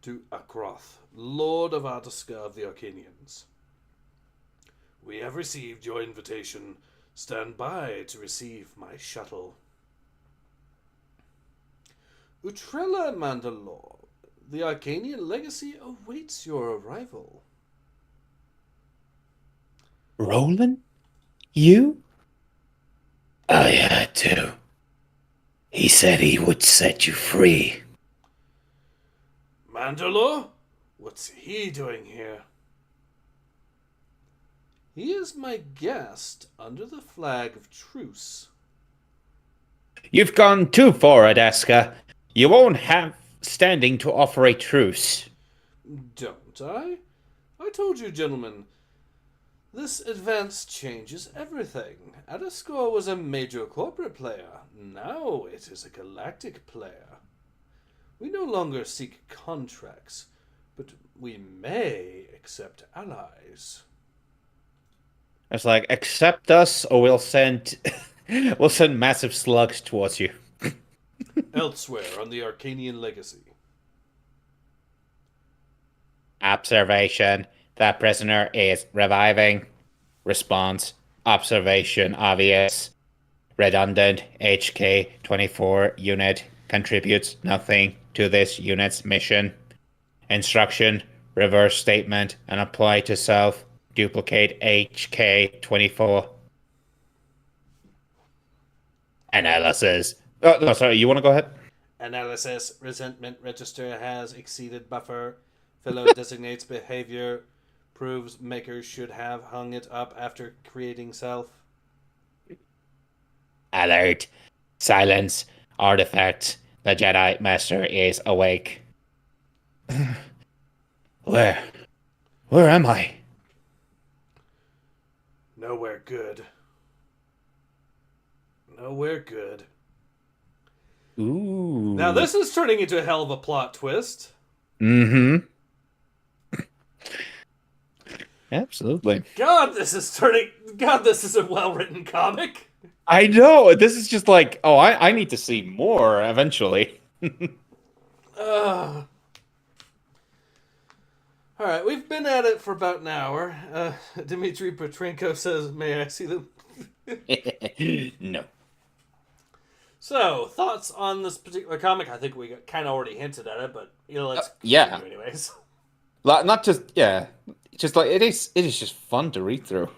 to Akroth, Lord of Artaska of the Arcanians. We have received your invitation. Stand by to receive my shuttle. Utrella Mandalore, the Arcanian legacy awaits your arrival. Roland? You? I had to. He said he would set you free. Mandalore? What's he doing here? He is my guest under the flag of truce. You've gone too far, Adaska. You won't have standing to offer a truce. Don't I? I told you, gentlemen. This advance changes everything. Adaskor was a major corporate player. Now it is a galactic player. We no longer seek contracts, but we may accept allies. It's like, accept us or we'll send We'll send massive slugs towards you. Elsewhere on the Arcanian Legacy. Observation. The prisoner is reviving. Response. Observation obvious. Redundant. HK-24 unit contributes nothing to this unit's mission. Instruction. Reverse statement and apply to self. Duplicate HK-24. Analysis. Oh, no, sorry. You want to go ahead? Analysis. Resentment register has exceeded buffer. Fellow designates behavior. Proves makers should have hung it up after creating self. Alert. Silence. Artifact. The Jedi Master is awake. Where am I? Nowhere good. Nowhere good. Ooh. Now this is turning into a hell of a plot twist. Mm-hmm. Absolutely. God, this is a well-written comic. I know. This is just like, oh, I need to see more eventually. All right, we've been at it for about an hour. Dmitry Petrenko says, "May I see them?" No. So, thoughts on this particular comic? I think we kind of already hinted at it, but let's yeah. continue anyways. Not just just like it is just fun to read through.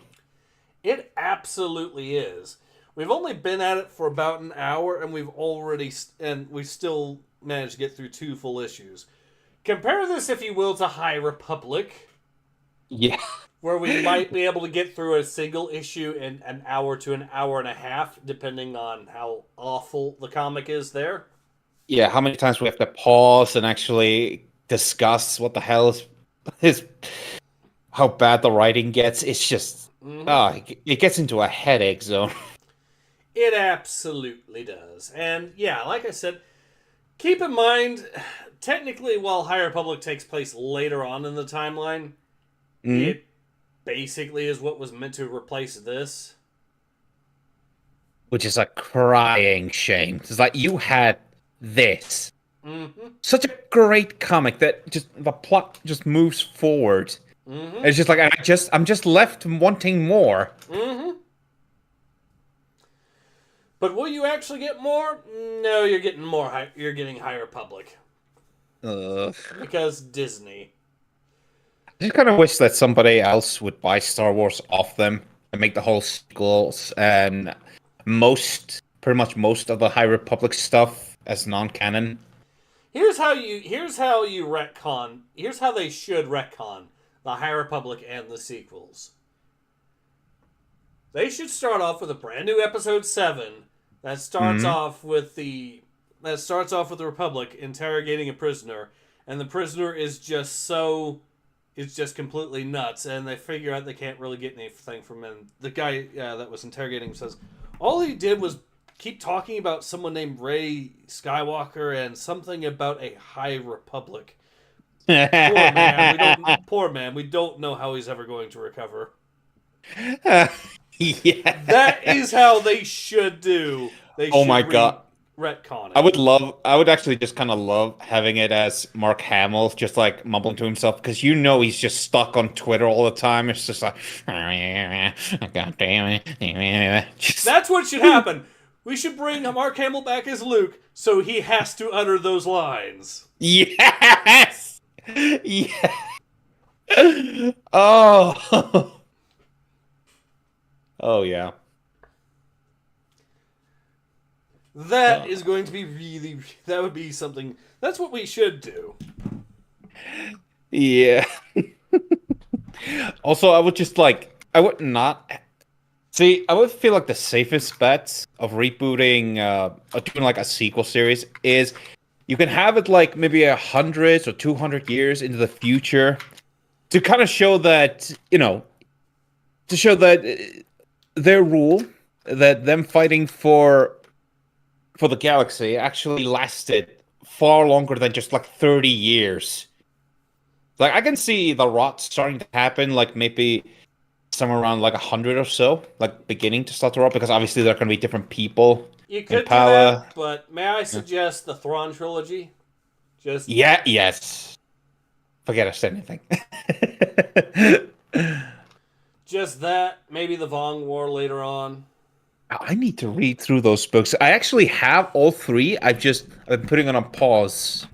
It absolutely is. We've only been at it for about an hour, and we still managed to get through 2 full issues. Compare this, if you will, to High Republic. Yeah. Where we might be able to get through a single issue in an hour to an hour and a half, depending on how awful the comic is there. Yeah, how many times we have to pause and actually discuss what the hell is how bad the writing gets. It's just, it gets into a headache zone. It absolutely does. And yeah, like I said, keep in mind, technically, while High Republic takes place later on in the timeline, it basically is what was meant to replace this. Which is a crying shame. It's like, you had this. Such a great comic that just the plot just moves forward. It's just like, I'm just left wanting more. But will you actually get more? No, you're getting more. You're getting High Republic. Because Disney. I just kind of wish that somebody else would buy Star Wars off them and make the whole sequels and pretty much most of the High Republic stuff as non-canon. Here's how you retcon. Here's how they should retcon the High Republic and the sequels. They should start off with a brand new episode 7 that starts off with the Republic interrogating a prisoner, and the prisoner is just completely nuts, and they figure out they can't really get anything from him. The guy that was interrogating him says all he did was keep talking about someone named Rey Skywalker and something about a High Republic. Poor man. We don't know how he's ever going to recover. Yeah, that is how they should do. Oh my god, retcon it. I would actually just kind of love having it as Mark Hamill, just like mumbling to himself, because he's just stuck on Twitter all the time. It's just like, God damn it. That's what should happen. We should bring Mark Hamill back as Luke, so he has to utter those lines. Yes. Yeah. Oh. Oh yeah. That is going to be that would be something. That's what we should do. Yeah. Also, I would feel like the safest bet of rebooting, doing like a sequel series is you can have it like maybe 100 or 200 years into the future to kind of show that, their rule, that them fighting for the galaxy actually lasted far longer than just like 30 years. Like, I can see the rot starting to happen, like maybe somewhere around like 100 or so, like beginning to start to roll, because obviously there are going to be different people. You could do power. that, but may I suggest the Thrawn trilogy? Just Yes. Forget I said anything. just that. Maybe the Vong War later on. I need to read through those books. I actually have all 3. I've been putting it on pause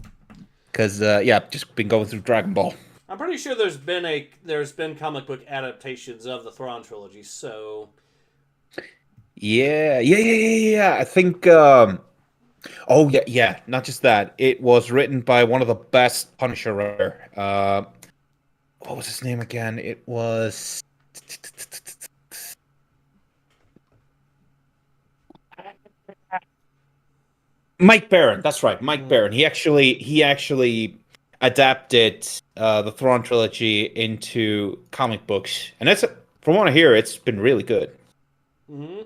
because I've just been going through Dragon Ball. I'm pretty sure there's been comic book adaptations of the Thrawn trilogy. So Yeah. I think. Not just that. It was written by one of the best Punisher writer. What was his name again? It was. Mike Barron. That's right, Mike Barron. He actually adapted the Thrawn trilogy into comic books, and from what I hear, it's been really good. Mm-hmm.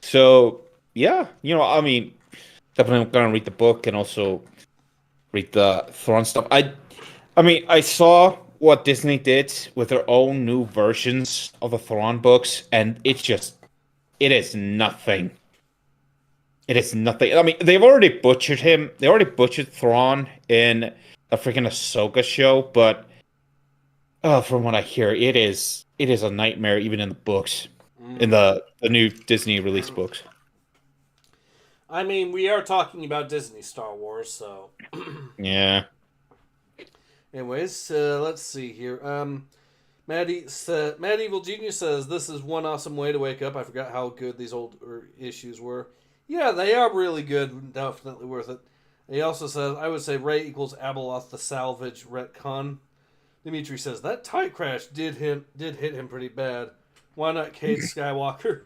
So yeah, I mean, definitely gonna read the book and also read the Thrawn stuff. I mean, I saw what Disney did with their own new versions of the Thrawn books, and it is nothing. It is nothing. I mean, they've already butchered him. They already butchered Thrawn in a freaking Ahsoka show, but from what I hear, it is a nightmare even in the books, in the new Disney release books. I mean, we are talking about Disney Star Wars, so Yeah. Anyways, let's see here. Mad Evil Genius says, "This is one awesome way to wake up. I forgot how good these old issues were. Yeah, they are really good. Definitely worth it." He also says, "I would say Rey equals Abeloth the salvage retcon." Dimitri says, "That TIE crash did hit him pretty bad. Why not Cade Skywalker?"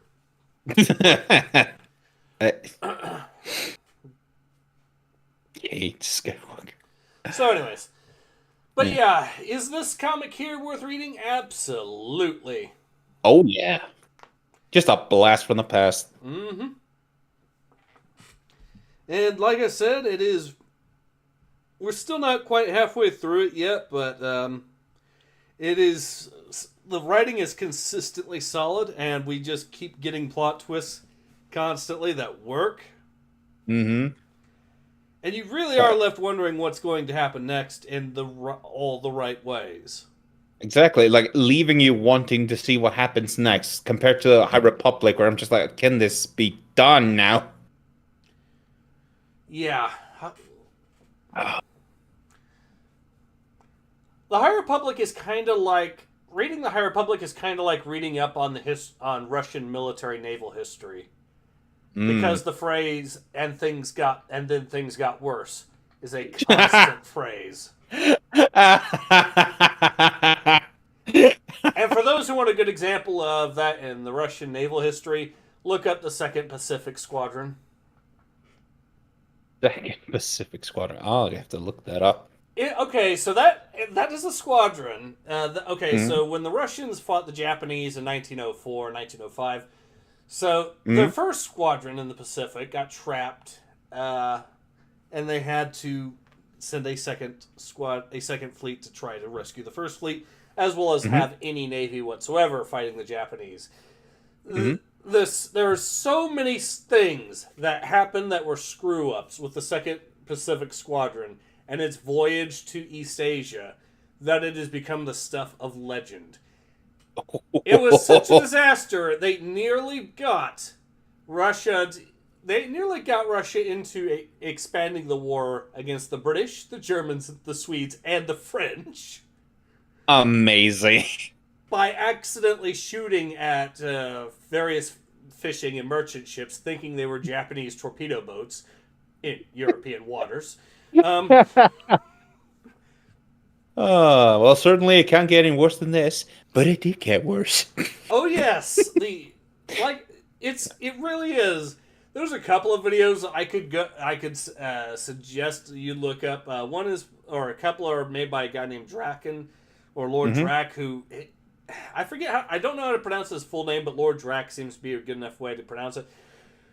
Cade Skywalker. So anyways. But yeah, is this comic here worth reading? Absolutely. Oh yeah. Just a blast from the past. Mm-hmm. And like I said, it is... We're still not quite halfway through it yet, but it is... The writing is consistently solid, and we just keep getting plot twists constantly that work. Mm-hmm. And you really are left wondering what's going to happen next in all the right ways. Exactly, like leaving you wanting to see what happens next, compared to the High Republic, where I'm just like, can this be done now? Yeah. The High Republic is kind of like... Reading the High Republic is kind of like reading up on on Russian military naval history. Because the phrase "and then things got worse" is a constant phrase. And for those who want a good example of that in the Russian naval history, look up the Second Pacific Squadron. Second Pacific Squadron. Oh, I have to look that up. Okay, so that is a squadron. So when the Russians fought the Japanese in 1904, 1905, so their first squadron in the Pacific got trapped, and they had to send a second fleet to try to rescue the first fleet, as well as have any navy whatsoever fighting the Japanese. There are so many things that happened that were screw-ups with the Second Pacific Squadron and its voyage to East Asia that it has become the stuff of legend. It was such a disaster, they nearly got Russia into expanding the war against the British, the Germans, the Swedes, and the French. Amazing. By accidentally shooting at various fishing and ships, thinking they were Japanese torpedo boats in European waters. Well, certainly it can't get any worse than this, but it did get worse. Oh yes, it really is. There's a couple of videos I could suggest you look up. One is, or a couple are made by a guy named Draken, or Lord Drak, who I forget I don't know how to pronounce his full name, but Lord Drak seems to be a good enough way to pronounce it.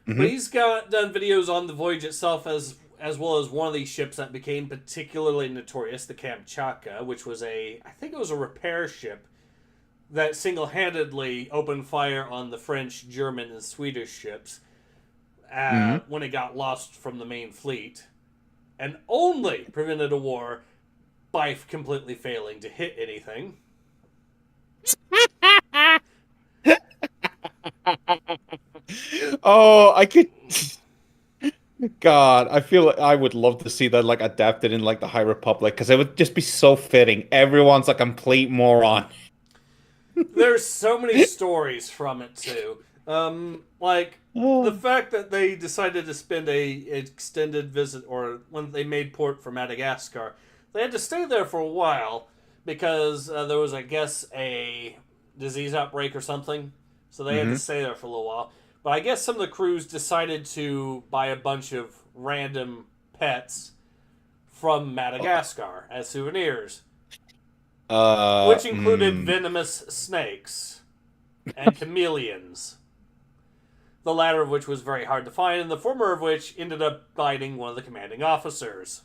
But he's done videos on the voyage itself, as well as one of these ships that became particularly notorious, the Kamchatka, which was I think it was a repair ship that single-handedly opened fire on the French, German, and Swedish ships when it got lost from the main fleet, and only prevented a war by completely failing to hit anything. Oh, I could. God, I feel like I would love to see that like adapted in like the High Republic because it would just be so fitting. Everyone's a complete moron. There's so many stories from it too. The fact that they decided to spend a extended visit, or when they made port for Madagascar, they had to stay there for a while because there was, I guess, a disease outbreak or something. So they had to stay there for a little while. But I guess some of the crews decided to buy a bunch of random pets from Madagascar as souvenirs. Which included venomous snakes and chameleons. The latter of which was very hard to find, and the former of which ended up biting one of the commanding officers.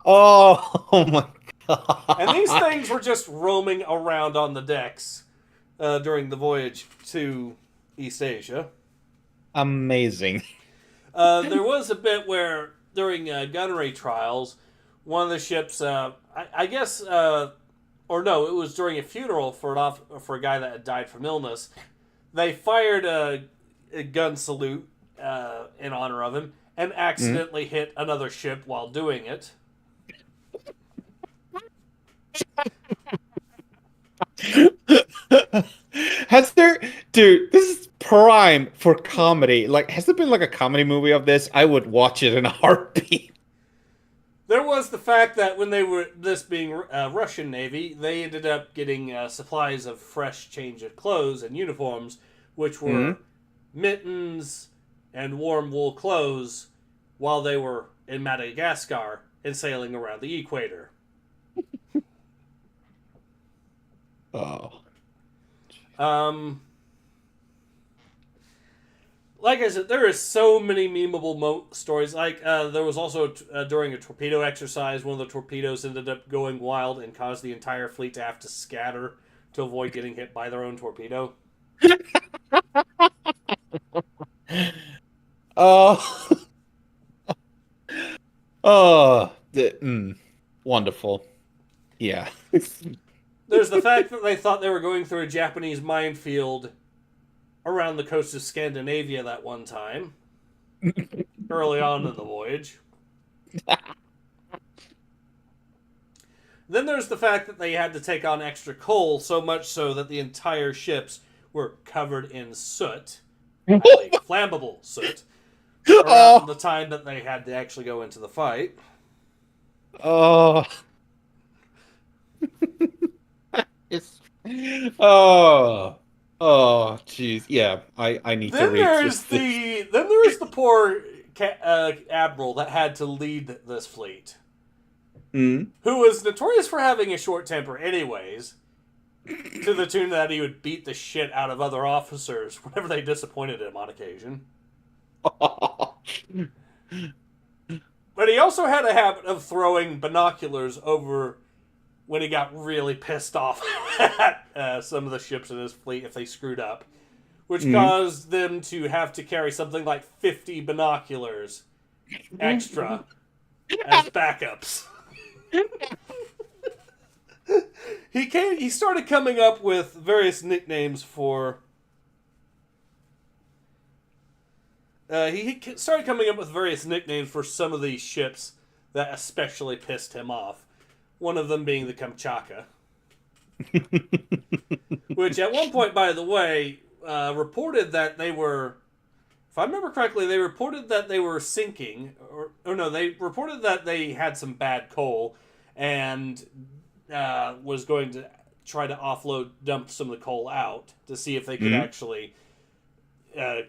Oh my god. And these things were just roaming around on the decks during the voyage to East Asia. Amazing. There was a bit where, during gunnery trials, one of the ships, or no, it was during a funeral for a guy that had died from illness. They fired a gun salute in honor of him and accidentally hit another ship while doing it. Dude, this is prime for comedy. Like, has there been like a comedy movie of this? I would watch it in a heartbeat. There was the fact that when they were, this being Russian Navy, they ended up getting supplies of fresh change of clothes and uniforms, which were mittens and warm wool clothes while they were in Madagascar and sailing around the equator. Oh. Like I said, there is so many memeable stories. Like, there was also, during a torpedo exercise, one of the torpedoes ended up going wild and caused the entire fleet to have to scatter to avoid getting hit by their own torpedo. Oh. Oh. Wonderful. Yeah. There's the fact that they thought they were going through a Japanese minefield around the coast of Scandinavia that one time, early on in the voyage. Then there's the fact that they had to take on extra coal, so much so that the entire ships were covered in soot, like flammable soot, around the time that they had to actually go into the fight. Oh. Oh. Oh, jeez. Yeah, I need to read this. Then there's the poor admiral that had to lead this fleet, who was notorious for having a short temper anyways, to the tune that he would beat the shit out of other officers whenever they disappointed him on occasion. But he also had a habit of throwing binoculars over when he got really pissed off at some of the ships in his fleet if they screwed up, which caused them to have to carry something like 50 binoculars extra as backups. He started coming up with various nicknames for... he started coming up with various nicknames for some of these ships that especially pissed him off. One of them being the Kamchatka. Which at one point, by the way, reported that they were... If I remember correctly, they reported that they were sinking. Or no, they reported that they had some bad coal and was going to try to dump some of the coal out to see if they could actually get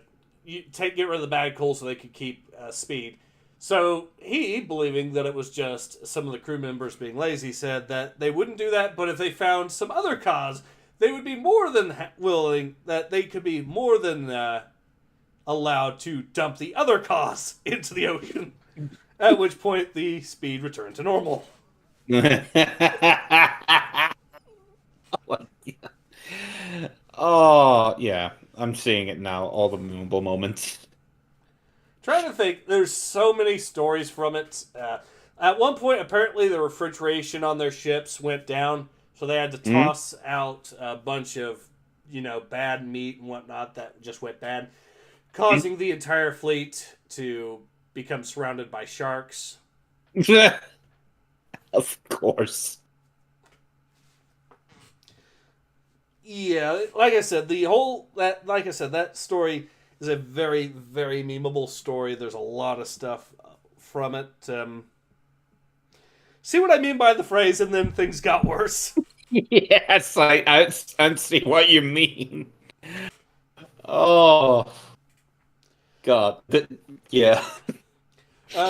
rid of the bad coal so they could keep speed. So he, believing that it was just some of the crew members being lazy, said that they wouldn't do that, but if they found some other cause, they would be more than willing, that they could be more than allowed to dump the other cause into the ocean, at which point the speed returned to normal. Oh, yeah. I'm seeing it now. All the memorable moments. Trying to think, there's so many stories from it. At one point, apparently, the refrigeration on their ships went down, so they had to toss out a bunch of, bad meat and whatnot that just went bad, causing the entire fleet to become surrounded by sharks. Of course. Yeah, like I said, that story is a very, very memeable story. There's a lot of stuff from it. See what I mean by the phrase, and then things got worse. Yes, I see what you mean. Oh, God. Yeah.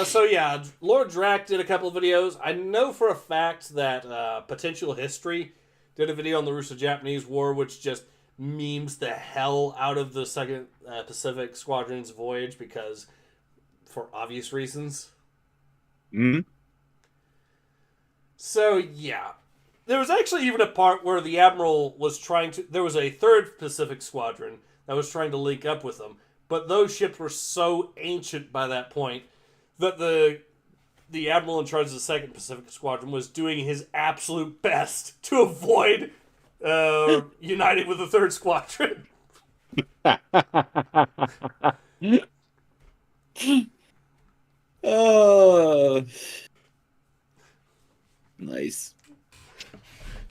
So yeah, Lord Drac did a couple of videos. I know for a fact that Potential History did a video on the Russo-Japanese War, which just memes the hell out of the Second Pacific Squadron's voyage because, for obvious reasons. Hmm. So yeah, there was actually even a part where the Admiral was trying to. There was a third Pacific Squadron that was trying to link up with them, but those ships were so ancient by that point that the Admiral in charge of the Second Pacific Squadron was doing his absolute best to avoid uniting with the Third Squadron. Oh, nice.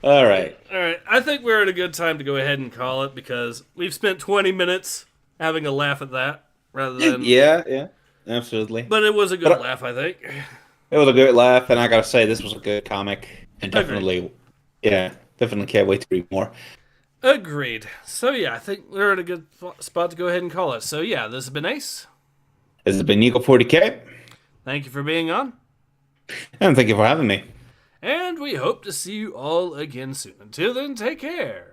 All right. All right, I think we're at a good time to go ahead and call it because we've spent 20 minutes having a laugh at that rather than... Yeah, absolutely. But it was a good laugh, I think. It was a good laugh, and I gotta say, this was a good comic. And definitely, definitely can't wait to read more. Agreed. So yeah, I think we're at a good spot to go ahead and call it. So yeah, this has been Ace. This has been Eagle 40K. Thank you for being on. And thank you for having me. And we hope to see you all again soon. Until then, take care.